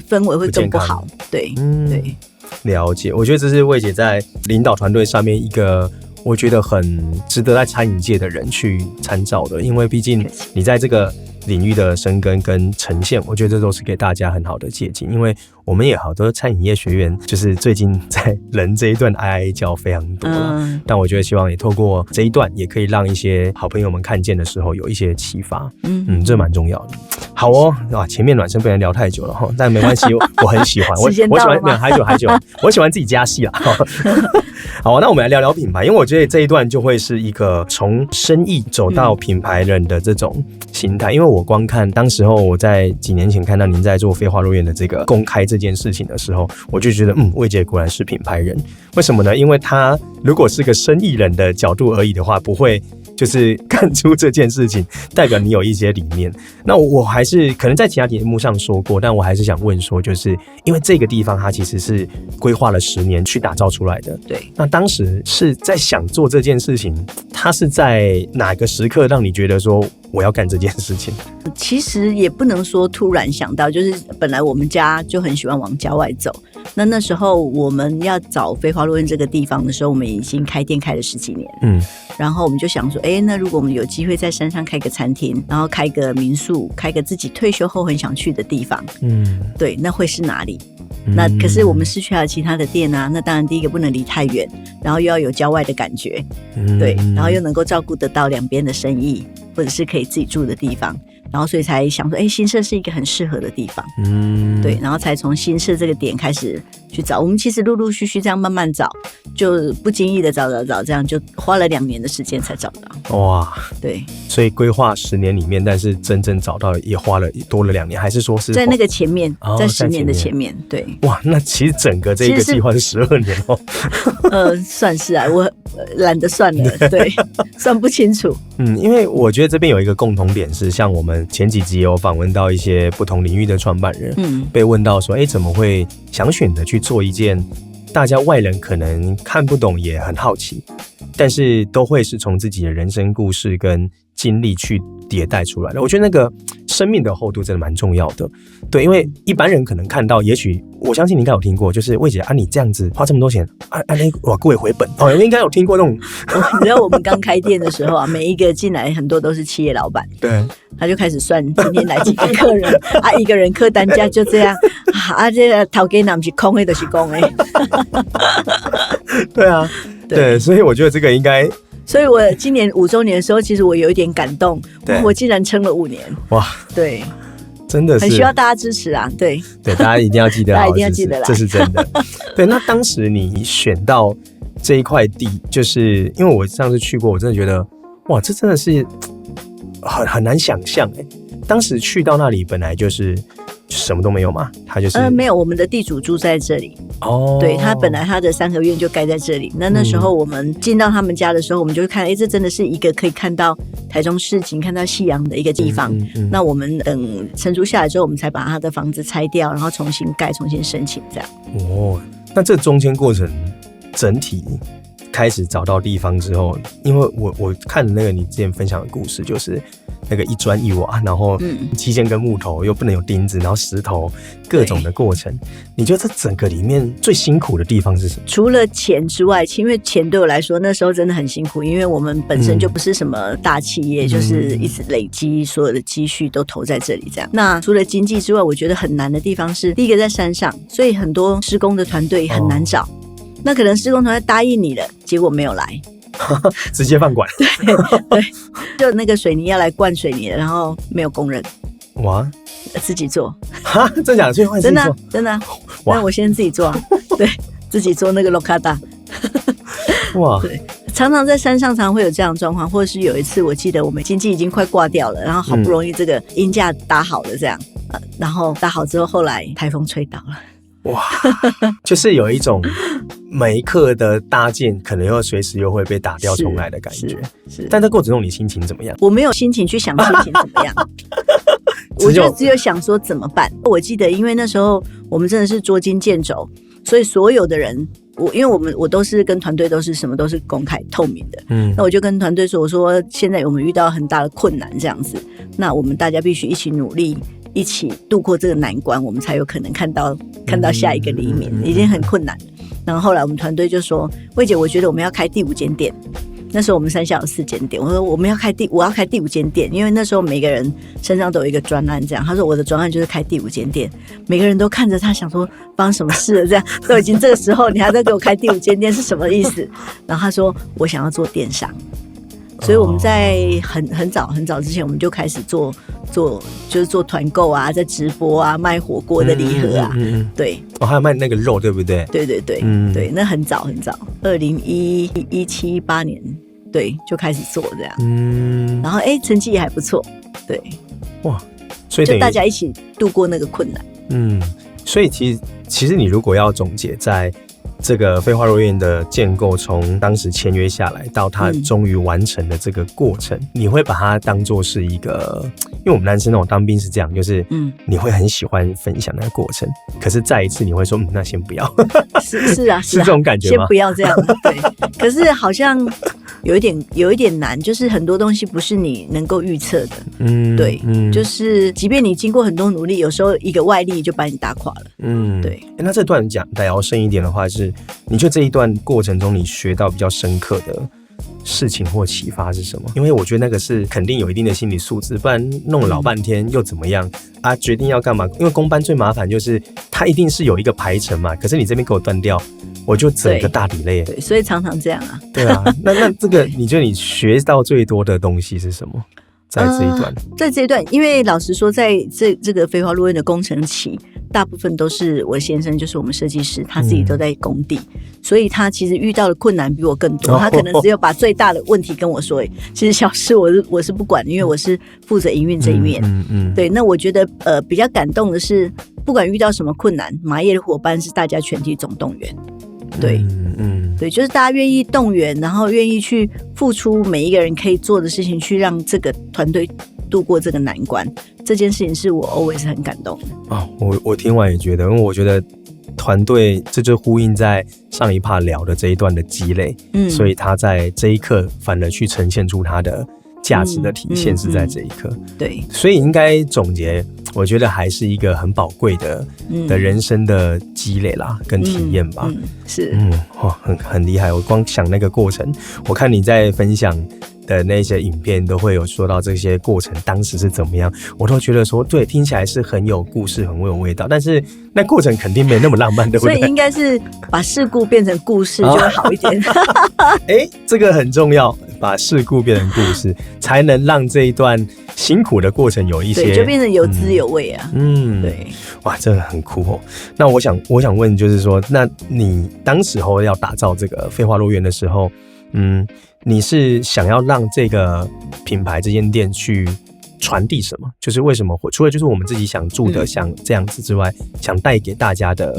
氛围会更不好。对，对，了解。我觉得这是魏姐在领导团队上面一个我觉得很值得在餐饮界的人去参照的，因为毕竟你在这个领域的深耕跟呈现，我觉得这都是给大家很好的借鉴。因为我们也好多餐饮业学员，就是最近在人这一段哀哀叫非常多了，但我觉得希望也透过这一段，也可以让一些好朋友们看见的时候有一些启发。这蛮重要的。好哦，前面暖身不能聊太久了哈，但没关系，我很喜欢，我喜欢还久，我喜欢自己加戏啦。好，那我们来聊聊品牌，因为我觉得这一段就会是一个从生意走到品牌人的这种心态。因为我光看当时候我在几年前看到您在做飞花落院的这个公开这件事情的时候，我就觉得魏姐果然是品牌人。为什么呢？因为他如果是个生意人的角度而已的话，不会就是看出这件事情代表你有一些理念。那我还是可能在其他节目上说过，但我还是想问说，就是因为这个地方它其实是规划了10年去打造出来的。对，那当时是在想做这件事情，它是在哪个时刻让你觉得说我要干这件事情？其实也不能说突然想到，就是本来我们家就很喜欢往郊外走。那时候我们要找飞花落院这个地方的时候，我们已经开店开了10几年。然后我们就想说，那如果我们有机会在山上开个餐厅，然后开个民宿，开个自己退休后很想去的地方，对，那会是哪里？那可是我们市区还有其他的店啊，那当然第一个不能离太远，然后又要有郊外的感觉，对，然后又能够照顾得到两边的生意，或者是可以自己住的地方，然后所以才想说，新社是一个很适合的地方，对，然后才从新社这个点开始去找。我们其实陆陆续续这样慢慢找，就不经意的找，这样就花了2年的时间才找到。哇，对，所以规划10年里面，但是真正找到也花了多了2年，还是说是在那个前面，在10年的前面，对。哇，那其实整个这个计划是12年哦。算是啊，我懒得算了，对，算不清楚。因为我觉得这边有一个共同点是，像我们前几集有访问到一些不同领域的创办人，被问到说，怎么会想选择去做一件大家外人可能看不懂也很好奇，但是都会是从自己的人生故事跟经历去迭代出来的。我觉得那个生命的厚度真的蛮重要的。对，因为一般人可能看到，也许我相信你应该有听过，就是魏姐你这样子花这么多钱那各位回本应该有听过那种。你知道我们刚开店的时候每一个进来很多都是企业老板，对，他就开始算今天来几个客人一个人客单价就这样这个头家不是空的就是公的。对啊，对，所以我觉得这个应该。所以我今年5周年的时候，其实我有一点感动，我竟然撑了5年。哇，对，真的是很需要大家支持啊！对，大家一定要记得，大家一定要记得来，这是真的。对，那当时你选到这一块地，就是因为我上次去过，我真的觉得哇，这真的是很难想象当时去到那里，本来就是什么都没有嘛，他就是没有，我们的地主住在这里。对，他本来他的3合院就盖在这里。那时候我们进到他们家的时候，我们就会看，这真的是一个可以看到台中市景、看到夕阳的一个地方。那我们等承租下来之后，我们才把他的房子拆掉，然后重新盖、重新申请这样。那这中间过程整体开始找到地方之后，因为我看的那个你之前分享的故事，就是那个一砖一瓦，然后机械跟木头又不能有钉子，然后石头各种的过程，你觉得这整个里面最辛苦的地方是什么？除了钱之外，因为钱对我来说那时候真的很辛苦，因为我们本身就不是什么大企业，就是一直累积所有的积蓄都投在这里这样。那除了经济之外，我觉得很难的地方是，第一个在山上，所以很多施工的团队很难找。那可能施工团队答应你了，结果没有来，直接放管。对，就那个水泥要来灌水泥了，然后没有工人，哇，自己做。哈，真假的？所以换自己做？真的。那我先自己做，对，自己做那个 locada。哇，对，常常在山上常会有这样的状况，或者是有一次我记得我们经济已经快挂掉了，然后好不容易这个鹰架打好了这样，然后打好之后，后来台风吹倒了。哇，就是有一种每一刻的搭建可能又随时又会被打掉重来的感觉。是，但在过程中你心情怎么样？我没有心情去想心情怎么样，我就只有想说怎么办。我记得因为那时候我们真的是捉襟见肘，所以所有的人，因为我都是跟团队都是什么都是公开透明的，那我就跟团队说，我说现在我们遇到很大的困难这样子，那我们大家必须一起努力，一起度过这个难关，我们才有可能看到下一个黎明，已经很困难了。然后后来我们团队就说，魏姐，我觉得我们要开第5间店。那时候我们山下有4间店，我说我要开第5间店，因为那时候每个人身上都有一个专案这样。他说我的专案就是开第5间店，每个人都看着他想说发生什么事了这样，都已经这个时候你还在给我开第5间店是什么意思？然后他说我想要做电商。所以我们在很早之前我们就开始就是做团购啊，在直播啊，卖火锅的礼盒啊，对，还有卖那个肉，对不对？对，对，那很早，2017、18年，对，就开始做这样，然后成绩也还不错，对，哇，所以就大家一起度过那个困难，所以其实你如果要总结在这个飞花落院的建构，从当时签约下来到它终于完成的这个过程，你会把它当作是一个，因为我们男生那种当兵是这样，就是你会很喜欢分享那个过程，可是再一次你会说那先不要。是啊，是这种感觉吗？先不要这样，对。可是好像有一点难，就是很多东西不是你能够预测的，对，就是即便你经过很多努力，有时候一个外力就把你打垮了，对。那这段讲聊深一点的话是，你觉得这一段过程中你学到比较深刻的事情或启发是什么？因为我觉得那个是肯定有一定的心理素质，不然弄了老半天又怎么样啊？决定要干嘛？因为公班最麻烦就是它一定是有一个排程嘛，可是你这边给我断掉，我就整个大delay。对，所以常常这样啊。对啊，那这个你觉得你学到最多的东西是什么？在这一段，因为老实说，在这个飞花落院的工程期，大部分都是我先生，就是我们设计师，他自己都在工地，所以他其实遇到的困难比我更多。他可能只有把最大的问题跟我说，其实小事我是不管的，因为我是负责营运这一面。对，那我觉得比较感动的是，不管遇到什么困难，麻业的伙伴是大家全体总动员。对，对，就是大家愿意动员，然后愿意去付出每一个人可以做的事情，去让这个团队度过这个难关。这件事情是我 always 很感动的。我听完也觉得，因为我觉得团队这就呼应在上一 part 聊的这一段的积累，所以他在这一刻反而去呈现出他的价值的体现是在这一刻。对，所以应该总结，我觉得还是一个很宝贵的人生的积累啦，跟体验吧。是，很厉害。我光想那个过程，我看你在分享的那些影片都会有说到这些过程当时是怎么样，我都觉得说对，听起来是很有故事，很有味道，但是那过程肯定没那么浪漫，对不对？所以应该是把事故变成故事就会好一点。这个很重要，把事故变成故事，才能让这一段辛苦的过程有一些，对，就变成有滋有味啊。对，哇，这个很酷哦。那我想问，就是说，那你当时候要打造这个飞花落院的时候，你是想要让这个品牌这间店去传递什么？就是为什么除了就是我们自己想住的像这样子之外，想带给大家的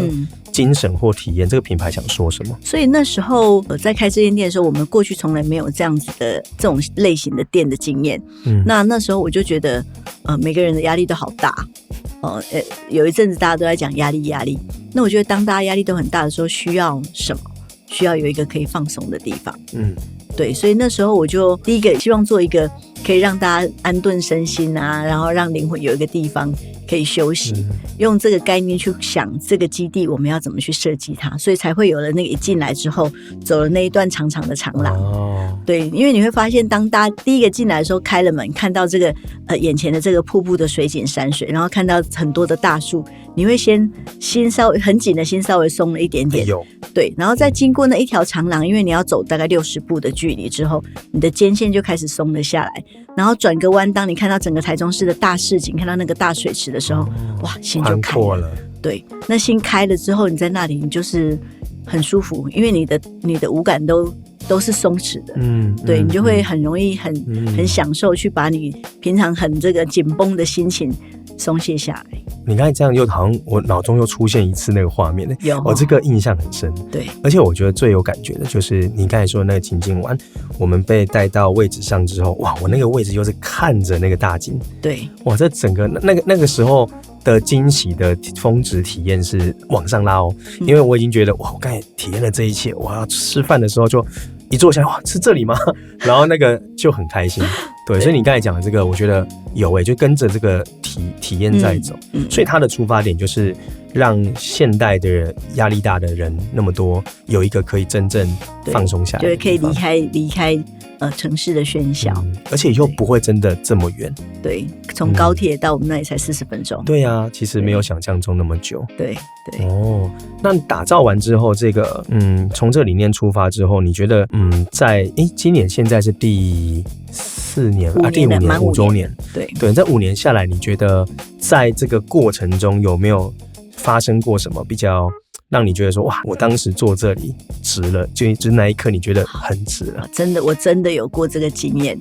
精神或体验，这个品牌想说什么？所以那时候在开这间店的时候，我们过去从来没有这样子的这种类型的店的经验。那时候我就觉得每个人的压力都好大。有一阵子大家都在讲压力，那我觉得当大家压力都很大的时候，需要什么？需要有一个可以放松的地方。对，所以那时候我就第一个希望做一个可以让大家安顿身心啊，然后让灵魂有一个地方可以休息，用这个概念去想这个基地我们要怎么去设计它，所以才会有了那个一进来之后走了那一段长长的长廊。对，因为你会发现当大家第一个进来的时候开了门，看到这个眼前的这个瀑布的水景山水，然后看到很多的大树，你会先心稍微很紧的心稍微松了一点点，对，然后再经过那一条长廊，因为你要走大概60步的距离之后，你的肩线就开始松了下来，然后转个弯，当你看到整个台中市的大市景，看到那个大水池的时候，哇，心就开了。对，那心开了之后，你在那里你就是很舒服，因为你的五感都是松弛的，对，你就会很容易很享受去把你平常很这个紧绷的心情松懈下来。你刚才这样又好像我脑中又出现一次那个画面，我这个印象很深。对，而且我觉得最有感觉的就是你刚才说的那个情境完，我们被带到位置上之后，哇，我那个位置又是看着那个大景，对，哇，这整个那个时候的惊喜的峰值体验是往上拉哦，因为我已经觉得哇，我刚才体验了这一切，我要吃饭的时候就一坐下来，哇，是这里吗？然后那个就很开心。对，所以你刚才讲的这个，我觉得有就跟着这个体验在走。所以他的出发点就是让现代的压力大的人那么多，有一个可以真正放松下来，就是可以离开城市的喧嚣，而且又不会真的这么远。对，从高铁到我们那里才40分钟。对啊，其实没有想象中那么久。对。那打造完之后，这个从这理念出发之后，你觉得在今年现在是第4年第5年5周年。对，这5年下来，你觉得在这个过程中有没有发生过什么比较让你觉得说哇，我当时做这里值了，就是那一刻你觉得很值了？真的，我真的有过这个经验。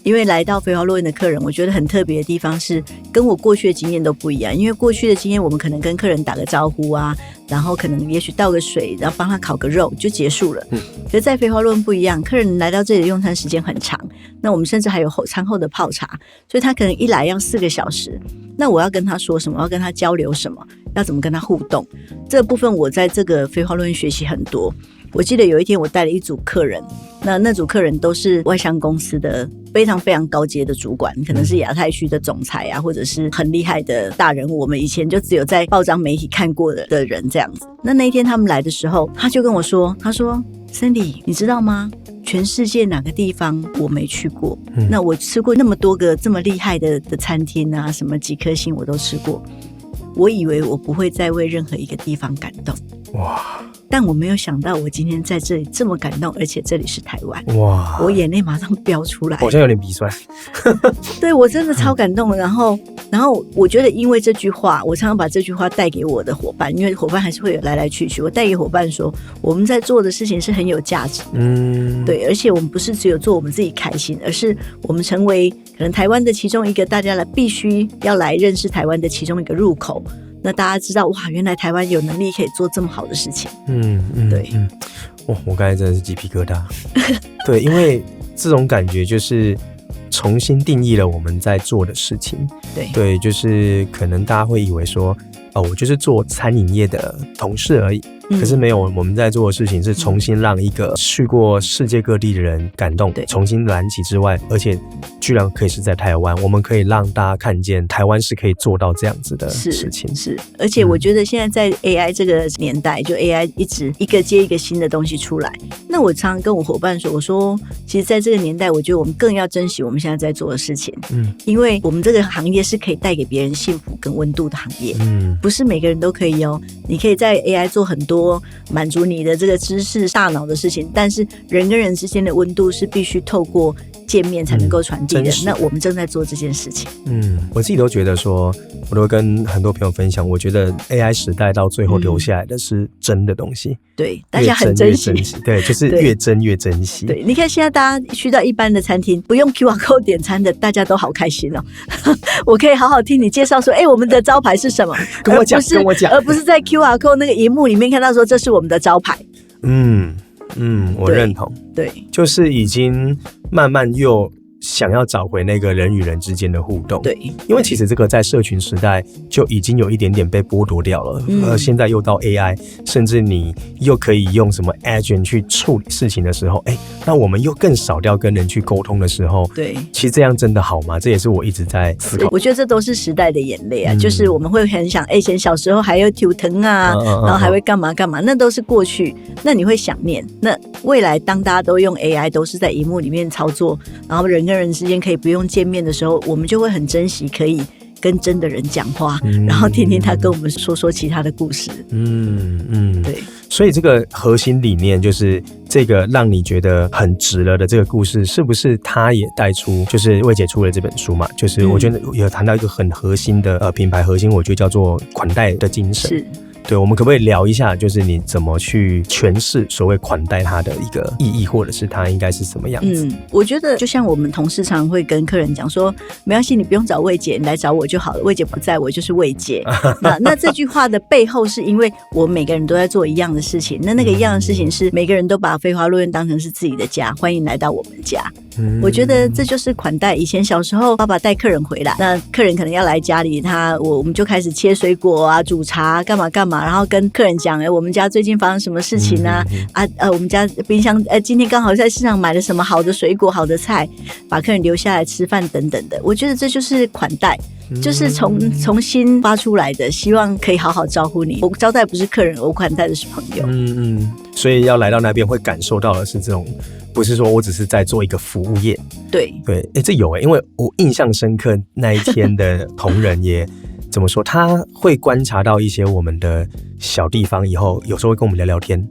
因为来到飞花落院的客人，我觉得很特别的地方是跟我过去的经验都不一样。因为过去的经验，我们可能跟客人打个招呼啊，然后可能也许倒个水，然后帮他烤个肉就结束了。可是在飞花落院不一样，客人来到这里的用餐时间很长，那我们甚至还有餐后的泡茶，所以他可能一来要4个小时。那我要跟他说什么？要跟他交流什么？要怎么跟他互动？这个部分我在这个飞花落院学习很多。我记得有一天我带了一组客人，那组客人都是外商公司的非常非常高阶的主管，可能是亚太区的总裁啊，或者是很厉害的大人物，我们以前就只有在报章媒体看过的人这样子。那一天他们来的时候，他就跟我说，他说 Sandy 你知道吗，全世界哪个地方我没去过，那我吃过那么多个这么厉害的餐厅啊，什么几颗星我都吃过，我以为我不会再为任何一个地方感动。哇！但我没有想到我今天在这里这么感动，而且这里是台湾。哇！我眼泪马上飙出来，好像有点鼻酸。对，我真的超感动。然后我觉得因为这句话，我常常把这句话带给我的伙伴，因为伙伴还是会有来来去去，我带给伙伴说，我们在做的事情是很有价值的。对，而且我们不是只有做我们自己开心，而是我们成为可能台湾的其中一个大家必须要来认识台湾的其中一个入口。那大家知道，哇，原来台湾有能力可以做这么好的事情。对。我刚才真的是鸡皮疙瘩。对，因为这种感觉就是重新定义了我们在做的事情。对，就是可能大家会以为说，我就是做餐饮业的同事而已。可是没有，我们在做的事情是重新让一个去过世界各地的人感动，重新燃起之外，而且居然可以是在台湾，我们可以让大家看见台湾是可以做到这样子的事情。是，而且我觉得现在在 AI 这个年代，就 AI 一直一个接一个新的东西出来。那我常常跟我伙伴说，我说其实在这个年代，我觉得我们更要珍惜我们现在在做的事情。因为我们这个行业是可以带给别人幸福跟温度的行业。不是每个人都可以哦。你可以在 AI 做很多满足你的这个知识大脑的事情，但是人跟人之间的温度是必须透过见面才能够传递的。那我们正在做这件事情。我自己都觉得说，我都跟很多朋友分享，我觉得 AI 时代到最后留下来的是真的东西。对，大家很珍惜。对，就是越真越珍惜。对，你看现在大家去到一般的餐厅，不用 QR code 点餐的，大家都好开心哦。我可以好好听你介绍说，我们的招牌是什么？跟我讲，而不是在 QR code 那个荧幕里面看到说这是我们的招牌。我认同。对，就是已经慢慢又想要找回那个人与人之间的互动。对，因为其实这个在社群时代就已经有一点点被剥夺掉了。现在又到 AI， 甚至你又可以用什么 agent 去处理事情的时候，那我们又更少掉跟人去沟通的时候，对，其实这样真的好吗？这也是我一直在思考。我觉得这都是时代的眼泪啊，就是我们会很想，以前小时候还有图腾啊，然后还会干嘛干嘛，那都是过去。那你会想念，那未来当大家都用 AI， 都是在荧幕里面操作，然后人跟人之间可以不用见面的时候，我们就会很珍惜可以跟真的人讲话，然后听听他跟我们说其他的故事。对。所以这个核心理念就是这个让你觉得很值了的这个故事，是不是他也带出，就是魏姐出了这本书嘛？就是我觉得有谈到一个很核心的品牌核心，我觉得叫做款待的精神。是。对，我们可不可以聊一下，就是你怎么去诠释所谓款待它的一个意义，或者是它应该是什么样子？我觉得就像我们同事常会跟客人讲说，没关系，你不用找魏姐，你来找我就好了，魏姐不在，我就是魏姐。那这句话的背后是因为我们每个人都在做一样的事情，那个一样的事情是每个人都把飞花落院当成是自己的家，欢迎来到我们家。我觉得这就是款待。以前小时候爸爸带客人回来，那客人可能要来家里，我们就开始切水果啊，煮茶干嘛干嘛，然后跟客人讲我们家最近发生什么事情啊，我们家冰箱今天刚好在市场买了什么好的水果好的菜，把客人留下来吃饭等等的。我觉得这就是款待，就是从心发出来的，希望可以好好招呼你。我招待不是客人，我款待的是朋友。所以要来到那边会感受到的是这种，不是说我只是在做一个服务业。对，这有因为我印象深刻那一天的同仁也怎么说，他会观察到一些我们的小地方，以后有时候会跟我们聊聊天。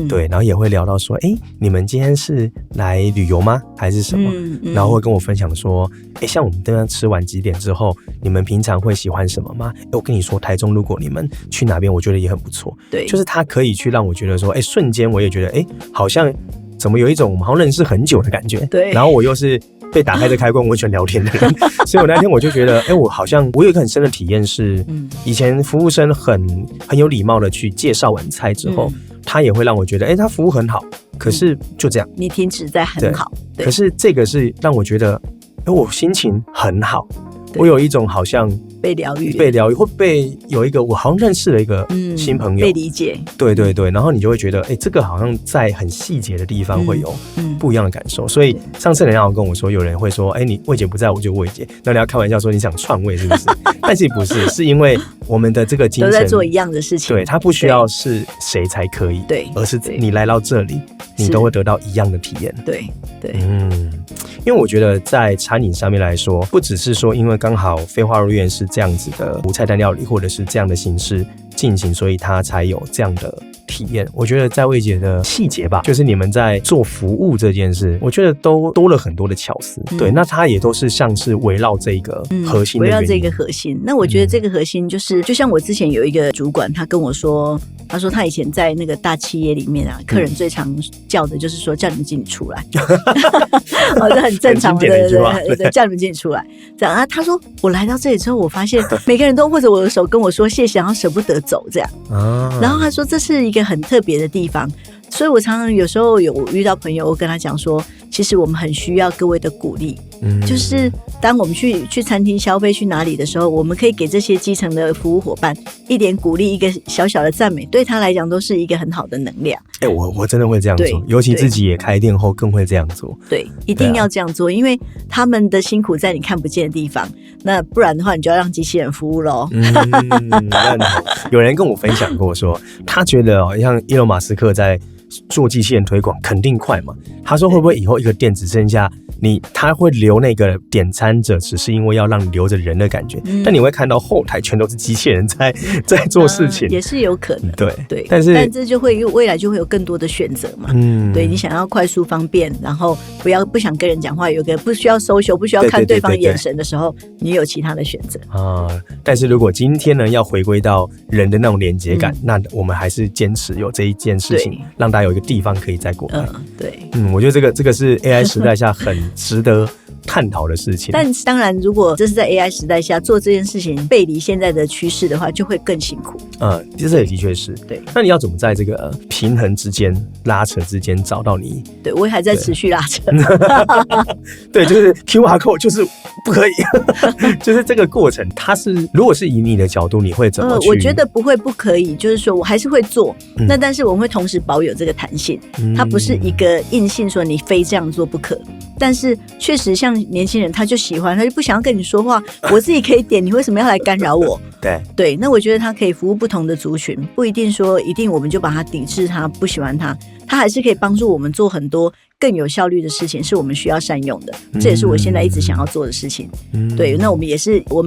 对，然后也会聊到说，你们今天是来旅游吗？还是什么？然后会跟我分享说，像我们这边吃完几点之后，你们平常会喜欢什么吗？我跟你说，台中如果你们去哪边，我觉得也很不错。对，就是他可以去让我觉得说，瞬间我也觉得，好像怎么有一种我们好像认识很久的感觉。对，然后我又是被打开的开关，我喜欢聊天的人，所以我那天我就觉得，我好像我有一个很深的体验是，以前服务生很有礼貌的去介绍完菜之后，他也会让我觉得，他服务很好，可是就这样，你停止在很好。可是这个是让我觉得，我心情很好，我有一种好像被疗愈，或被有一个我好像认识了一个新朋友，被理解。对，然后你就会觉得，这个好像在很细节的地方会有不一样的感受。所以上次人家跟我说，有人会说，你魏姐不在，我就魏姐。那你要开玩笑说你想篡位是不是？但是不是，是因为我们的这个精神都在做一样的事情。对，它不需要是谁才可以，对，而是你来到这里，你都会得到一样的体验。对，因为我觉得在餐饮上面来说，不只是说因为刚好飞花落院是这样子的无菜单料理，或者是这样的形式进行，所以它才有这样的体验。我觉得在魏姐的细节吧，就是你们在做服务这件事，我觉得都多了很多的巧思。对，那它也都是像是围绕这个核心的原因，围绕这个核心。那我觉得这个核心就是，就像我之前有一个主管，他跟我说，他说他以前在那个大企业里面啊，客人最常叫的就是说叫你们经理出来，这很正常的，对，叫你们经理出来。这样啊，他说我来到这里之后，我发现每个人都握着我的手跟我说谢谢，然后舍不得走这样。然后他说这是一个很特别的地方。所以我常常有时候有遇到朋友，我跟他讲说，其实我们很需要各位的鼓励，就是当我们去餐厅消费去哪里的时候，我们可以给这些基层的服务伙伴一点鼓励，一个小小的赞美，对他来讲都是一个很好的能量。我真的会这样做，尤其自己也开店后更会这样做。对，一定要这样做，因为他们的辛苦在你看不见的地方，那不然的话你就要让机器人服务咯。有人跟我分享过说，他觉得像伊隆马斯克在做机器人推广肯定快嘛，他说会不会以后一个店只剩下他会留那个点餐者，只是因为要让你留着人的感觉，但你会看到后台全都是机器人在做事情，也是有可能。对，但这就会未来就会有更多的选择嘛。对，你想要快速方便，然后不想跟人讲话，有个不需要social，不需要看对方眼神的时候，你有其他的选择但是如果今天呢要回归到人的那种连结感，那我们还是坚持有这一件事情，让大家有一个地方可以再过来。我觉得这个是 AI 时代下很值得探讨的事情。但当然如果这是在 AI 时代下做这件事情背离现在的趋势的话，就会更辛苦。这也的确是。对，那你要怎么在这个平衡之间拉扯之间找到你？对，我也还在持续拉扯。对，就是 QR code 就是不可以。就是这个过程它是如果是以你的角度你会怎么去？我觉得不会不可以，就是说我还是会做，那但是我们会同时保有这个弹性，它不是一个硬性说你非这样做不可。但是确实像年轻人他就喜欢，他就不想要跟你说话，我自己可以点，你为什么要来干扰我？对，那我觉得他可以服务不同的族群，不一定说一定我们就把他抵制他，不喜欢他，他还是可以帮助我们做很多更有效率的事情，是我们需要善用的。这也是我现在一直想要做的事情。对，那我们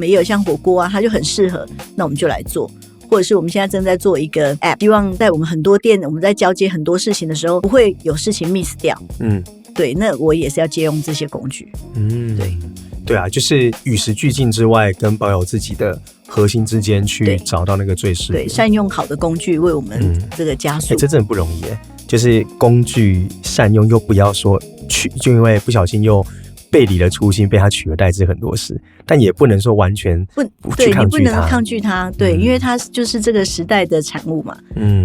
也有像火锅啊，它就很适合，那我们就来做。或者是我们现在正在做一个 app， 希望在我们很多店，我们在交接很多事情的时候，不会有事情 miss 掉。对，那我也是要借用这些工具。对啊，就是与时俱进之外，跟保有自己的核心之间去找到那个最适合。对，善用好的工具为我们这个加速。这真的不容易耶，就是工具善用，又不要说就因为不小心又背离了初心，被他取而代之很多事，但也不能说完全不去抗拒它。对，你不能抗拒它，对，因为它就是这个时代的产物嘛。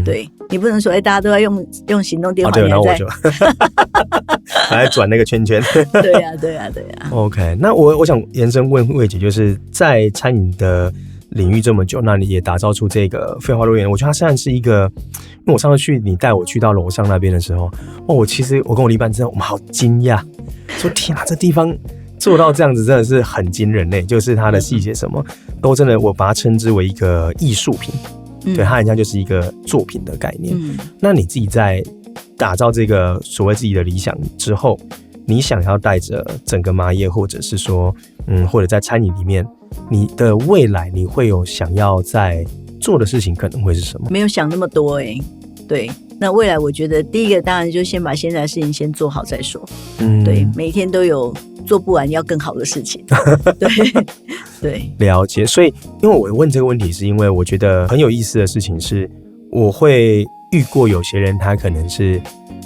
对，你不能说大家都在用行动电话，对，然后我就还在转那个圈圈。对啊。OK， 那我想延伸问魏姐，就是在餐饮的领域这么久，那你也打造出这个废话乐园，我觉得它虽然是一个，因为我上次去你带我去到楼上那边的时候，我跟我另一半真的我们好惊讶，说天啊，这地方做到这样子真的是很惊人嘞，就是它的细节什么都真的，我把它称之为一个艺术品。对，它很像就是一个作品的概念。那你自己在打造这个所谓自己的理想之后，你想要带着整个麻业，或者是说或者在餐饮里面，你的未来你会有想要在做的事情可能会是什么？没有想那么多对，那未来我觉得第一个当然就先把现在的事情先做好再说。对，每一天都有做不完要更好的事情。对，了解。所以因为我问这个问题是因为我觉得很有意思的事情是，我会遇过有些人他可能是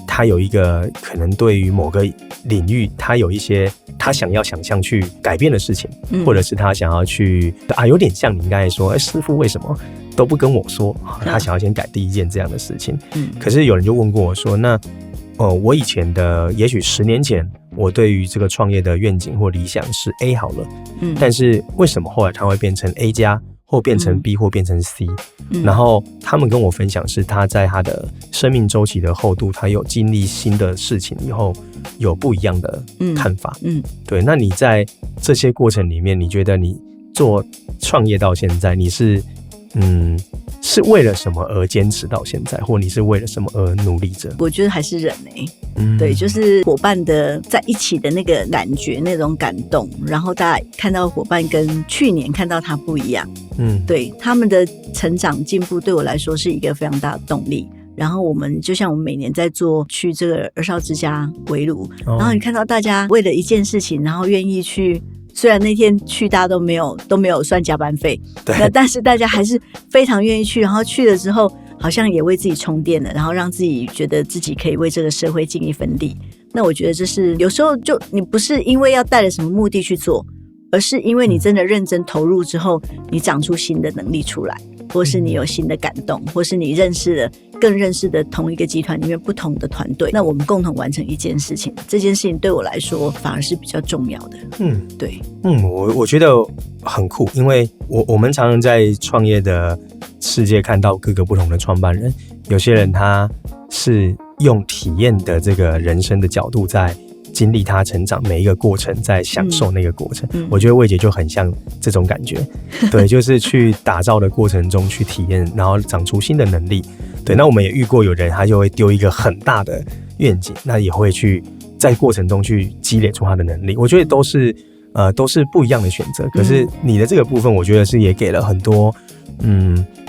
他有一个可能对于某个领域他有一些他想象去改变的事情，或者是他想要去有点像你刚才说师傅为什么都不跟我说，他想要先改第一件这样的事情。可是有人就问过我说，那我以前的也许10年前我对于这个创业的愿景或理想是 A 好了，但是为什么后来它会变成 A 加或变成 B 或变成 C？然后他们跟我分享是他在他的生命周期的厚度，他有经历新的事情以后有不一样的看法。对，那你在这些过程里面，你觉得你做创业到现在，你是为了什么而坚持到现在，或你是为了什么而努力着？我觉得还是人对，就是伙伴的在一起的那个感觉，那种感动，然后大家看到伙伴跟去年看到他不一样，对，他们的成长进步对我来说是一个非常大的动力。然后我们就像我们每年在做去这个儿少之家围炉，然后你看到大家为了一件事情，然后愿意去。虽然那天去大家都没有算加班费，但是大家还是非常愿意去，然后去了之后好像也为自己充电了，然后让自己觉得自己可以为这个社会尽一份力。那我觉得这是有时候就你不是因为要带了什么目的去做，而是因为你真的认真投入之后，你长出新的能力出来，或是你有新的感动，或是你更认识的同一个集团里面不同的团队，那我们共同完成一件事情，这件事情对我来说反而是比较重要的。对，我觉得很酷，因为我们常常在创业的世界看到各个不同的创办人，有些人他是用体验的这个人生的角度在经历他成长每一个过程，在享受那个过程。我觉得魏姐就很像这种感觉。对，就是去打造的过程中去体验，然后长出新的能力。对，那我们也遇过有人他就会丢一个很大的愿景，那也会去在过程中去积累出他的能力。我觉得都是不一样的选择。可是你的这个部分我觉得是也给了很多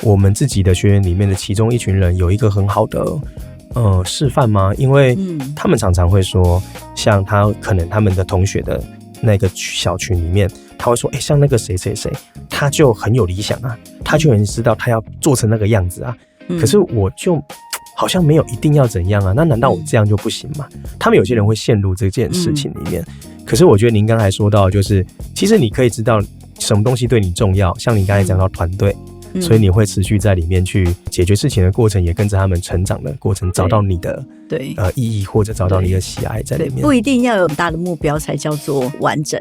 我们自己的学员里面的其中一群人有一个很好的示范吗？因为他们常常会说，像可能他们的同学的那个小群里面，他会说像那个谁谁谁他就很有理想啊，他就很知道他要做成那个样子啊，可是我就好像没有一定要怎样啊，那难道我这样就不行吗？他们有些人会陷入这件事情里面。可是我觉得您刚才说到，就是其实你可以知道什么东西对你重要，像你刚才讲到团队。所以你会持续在里面去解决事情的过程，也跟着他们成长的过程，找到你的意义，或者找到你的喜爱在里面。不一定要有很大的目标才叫做完整。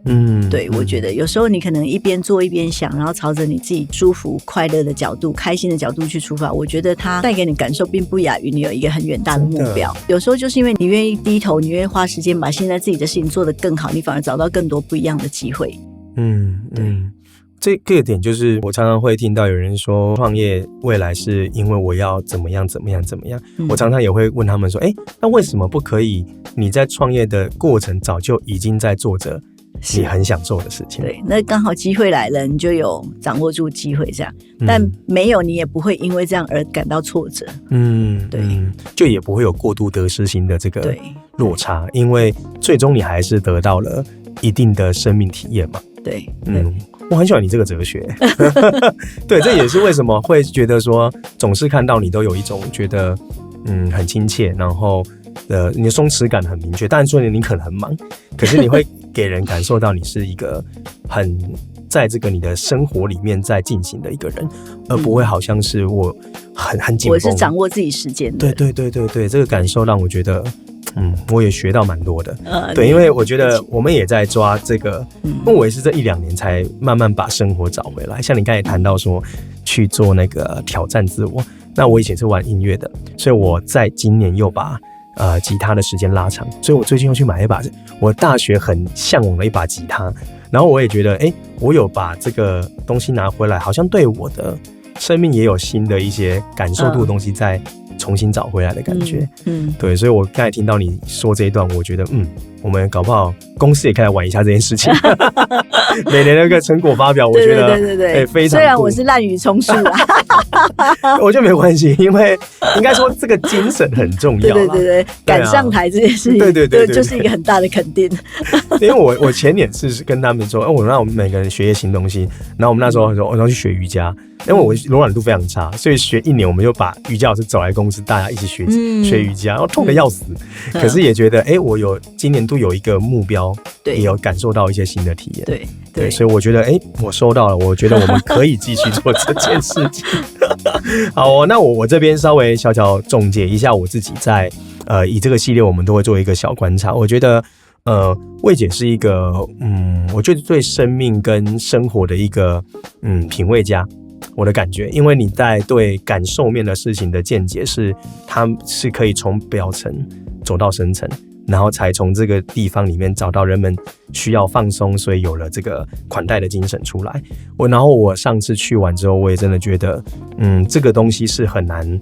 对，我觉得有时候你可能一边做一边想，然后朝着你自己舒服、快乐的角度、开心的角度去出发，我觉得它带给你感受并不亚于你有一个很远大的目标。有时候就是因为你愿意低头，你愿意花时间把现在自己的事情做得更好，你反而找到更多不一样的机会。这个点就是我常常会听到有人说创业未来是因为我要怎么样怎么样怎么样，我常常也会问他们说那为什么不可以你在创业的过程早就已经在做着你很想做的事情？对，那刚好机会来了，你就有掌握住机会这样，但没有你也不会因为这样而感到挫折。对，就也不会有过度得失心的这个落差，因为最终你还是得到了一定的生命体验嘛。对，我很喜欢你这个哲学。对，这也是为什么会觉得说总是看到你都有一种觉得很亲切，然后你的松弛感很明确。当然说你可能很忙，可是你会给人感受到你是一个很在这个你的生活里面在进行的一个人，而不会好像是我很紧绷，我是掌握自己时间的。对，这个感受让我觉得我也学到蛮多的。对，因为我觉得我们也在抓这个，因为我也是这1-2年才慢慢把生活找回来。像你刚才谈到说去做那个挑战自我，那我以前是玩音乐的，所以我在今年又把吉他的时间拉长，所以我最近又去买一把我大学很向往的一把吉他，然后我也觉得我有把这个东西拿回来，好像对我的生命也有新的一些感受度的东西在重新找回来的感觉。对，所以我刚才听到你说这一段，我觉得我们搞不好公司也可以来玩一下这件事情。每年那个成果发表，我觉得对非常。虽然我是滥竽充数啦，我觉得没关系，因为应该说这个精神很重要。对，赶上台这件事情，对，就是一个很大的肯定。因为我前年是跟他们说，我让我们每个人学一些新东西，然后我们那时候说我要去学瑜伽，因为我柔软度非常差，所以学1年我们就把瑜伽老师找来公司，大家一起学瑜伽，然后痛得要死，可是也觉得我有今年度有一个目标，也有感受到一些新的体验。对，所以我觉得我收到了，我觉得我们可以继续做这件事情。好那我这边稍微小小总结一下我自己在以这个系列我们都会做一个小观察。我觉得魏姐是一个我觉得对生命跟生活的一个品味家，我的感觉，因为你在对感受面的事情的见解是它是可以从表层走到深层，然后才从这个地方里面找到人们需要放松，所以有了这个款待的精神出来。然后我上次去完之后，我也真的觉得这个东西是很难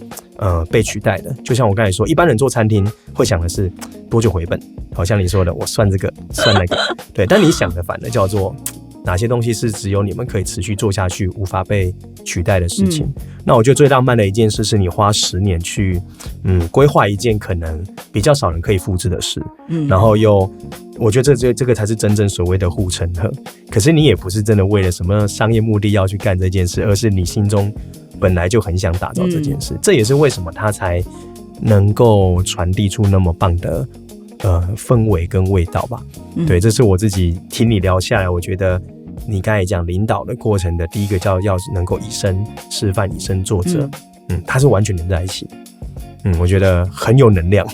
被取代的。就像我刚才说，一般人做餐厅会想的是多久回本，好像你说的我算这个算那个，对，但你想的反而叫做哪些东西是只有你们可以持续做下去无法被取代的事情。那我觉得最浪漫的一件事是你花10年去规划一件可能比较少人可以复制的事，然后又我觉得这个才是真正所谓的护城河。可是你也不是真的为了什么商业目的要去干这件事，而是你心中本来就很想打造这件事，这也是为什么它才能够传递出那么棒的氛围跟味道吧。对，这是我自己听你聊下来，我觉得你刚才讲领导的过程的第一个叫要能够以身示范，以身作则，它是完全连在一起。我觉得很有能量。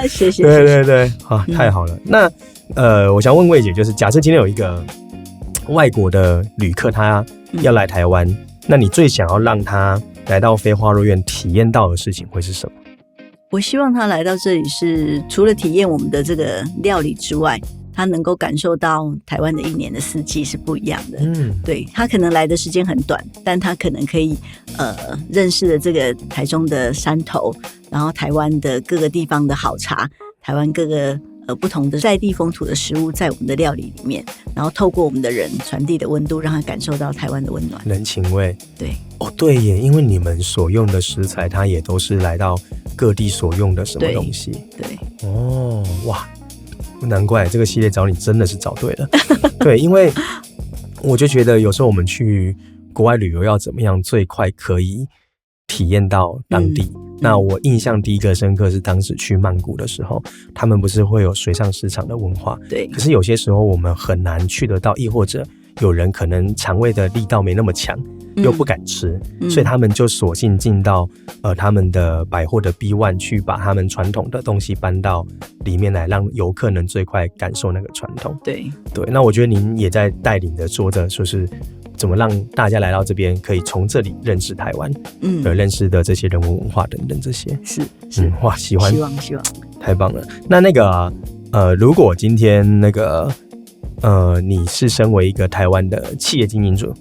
谢谢。对，好，太好了。那我想问魏姐，就是假设今天有一个外国的旅客，他要来台湾，那你最想要让他来到飞花落院体验到的事情会是什么？我希望他来到这里是除了体验我们的这个料理之外，他能够感受到台湾的1年的4季是不一样的。对，他可能来的时间很短，但他可能可以认识了这个台中的山头，然后台湾的各个地方的好茶，台湾各个不同的在地风土的食物在我们的料理里面，然后透过我们的人传递的温度，让他感受到台湾的温暖人情味。对对耶，因为你们所用的食材它也都是来到各地所用的什么东西。对哇，难怪这个系列找你真的是找对了。对，因为我就觉得有时候我们去国外旅游要怎么样最快可以体验到当地，那我印象第一个深刻是当时去曼谷的时候，他们不是会有水上市场的文化，对。可是有些时候我们很难去得到，亦或者有人可能肠胃的力道没那么强，又不敢吃，所以他们就索性进到他们的百货的 B1 去把他们传统的东西搬到里面来，让游客能最快感受那个传统。对，那我觉得您也在带领着说着，说是怎么让大家来到这边可以从这里认识台湾，认识的这些人文文化等等这些。是，哇，喜欢，希望，太棒了。那个如果今天那个你是身为一个台湾的企业经营者，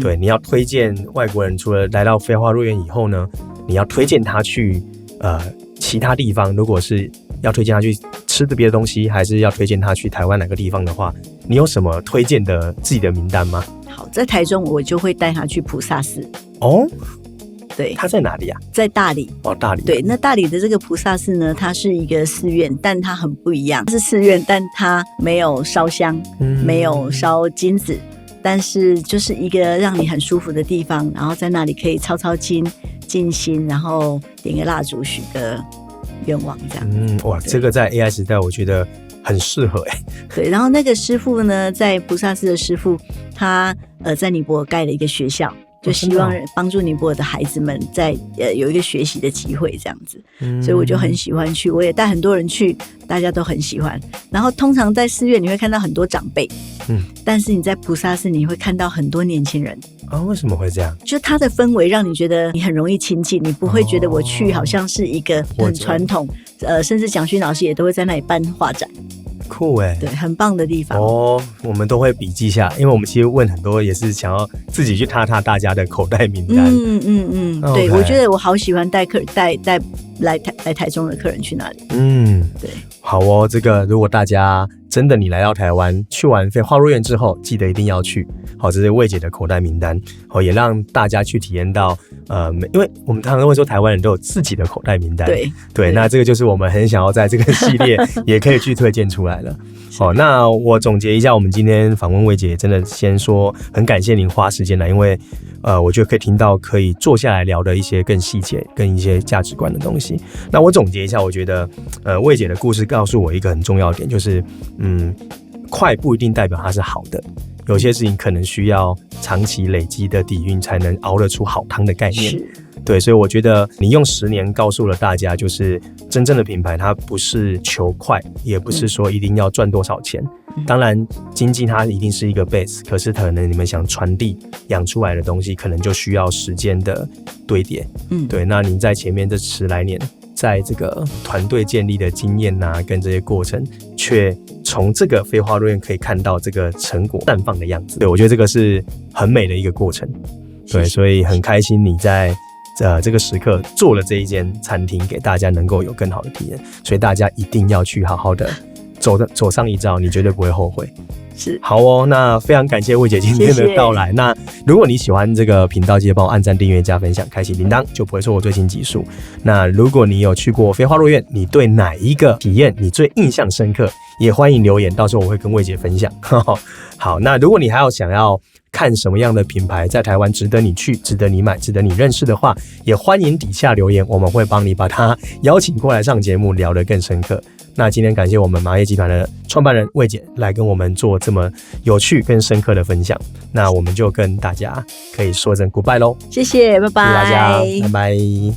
对，你要推荐外国人，除了来到飞花落院以后呢，你要推荐他去其他地方，如果是要推荐他去吃的别的东西，还是要推荐他去台湾哪个地方的话，你有什么推荐的自己的名单吗？好，在台中我就会带他去菩萨寺。哦，对，它在哪里啊？在大理。大理。对，那大理的这个菩萨寺呢，它是一个寺院，但它很不一样，它是寺院，但它没有烧香，没有烧金子，但是就是一个让你很舒服的地方，然后在那里可以抄经、静心，然后点个蜡烛许个愿望这样。哇，这个在 AI 时代我觉得很适合对，然后那个师父呢，在菩萨寺的师父，他在尼泊尔盖了一个学校，就希望帮助尼泊尔的孩子们在有一个学习的机会这样子，所以我就很喜欢去，我也带很多人去，大家都很喜欢。然后通常在寺院你会看到很多长辈，但是你在菩萨寺你会看到很多年轻人。为什么会这样？就它的氛围让你觉得你很容易亲近，你不会觉得我去好像是一个很传统，甚至蒋勋老师也都会在那里办画展。酷对，很棒的地方我们都会笔记下，因为我们其实问很多也是想要自己去踏大家的口袋名单。对，我觉得我好喜欢带来台中的客人去那里。对，好这个如果大家真的你来到台湾去完飞花落院之后，记得一定要去。好，这是魏姐的口袋名单，也让大家去体验到因为我们常常会说台湾人都有自己的口袋名单。对，那这个就是我们很想要在这个系列也可以去推荐出来了。好，那我总结一下，我们今天访问魏姐，真的先说很感谢您花时间来，因为我觉得可以听到可以坐下来聊的一些更细节跟一些价值观的东西。那我总结一下，我觉得魏姐的故事告诉我一个很重要的点，就是快不一定代表它是好的，有些事情可能需要长期累积的底蕴才能熬得出好汤的概念。对，所以我觉得你用10年告诉了大家，就是真正的品牌它不是求快，也不是说一定要赚多少钱。当然经济它一定是一个 base， 可是可能你们想传递养出来的东西可能就需要时间的堆叠。对，那您在前面这10来年在这个团队建立的经验跟这些过程，却从这个飞花落院可以看到这个成果绽放的样子。对，我觉得这个是很美的一个过程。对，所以很开心你在这个时刻做了这一间餐厅，给大家能够有更好的体验，所以大家一定要去好好的走上一遭，你绝对不会后悔。是，好那非常感谢魏姐今天的到来。那如果你喜欢这个频道，记得帮我按赞、订阅、加分享、开启铃铛，就不会错过最新集数。那如果你有去过飞花落院，你对哪一个体验你最印象深刻，也欢迎留言，到时候我会跟魏姐分享。好，那如果你还有想要看什么样的品牌在台湾值得你去、值得你买、值得你认识的话，也欢迎底下留言，我们会帮你把它邀请过来上节目，聊得更深刻。那今天感谢我们麻叶集团的创办人魏姐来跟我们做这么有趣跟深刻的分享，那我们就跟大家可以说声 goodbye 咯。谢谢，拜拜，谢谢大家，拜拜。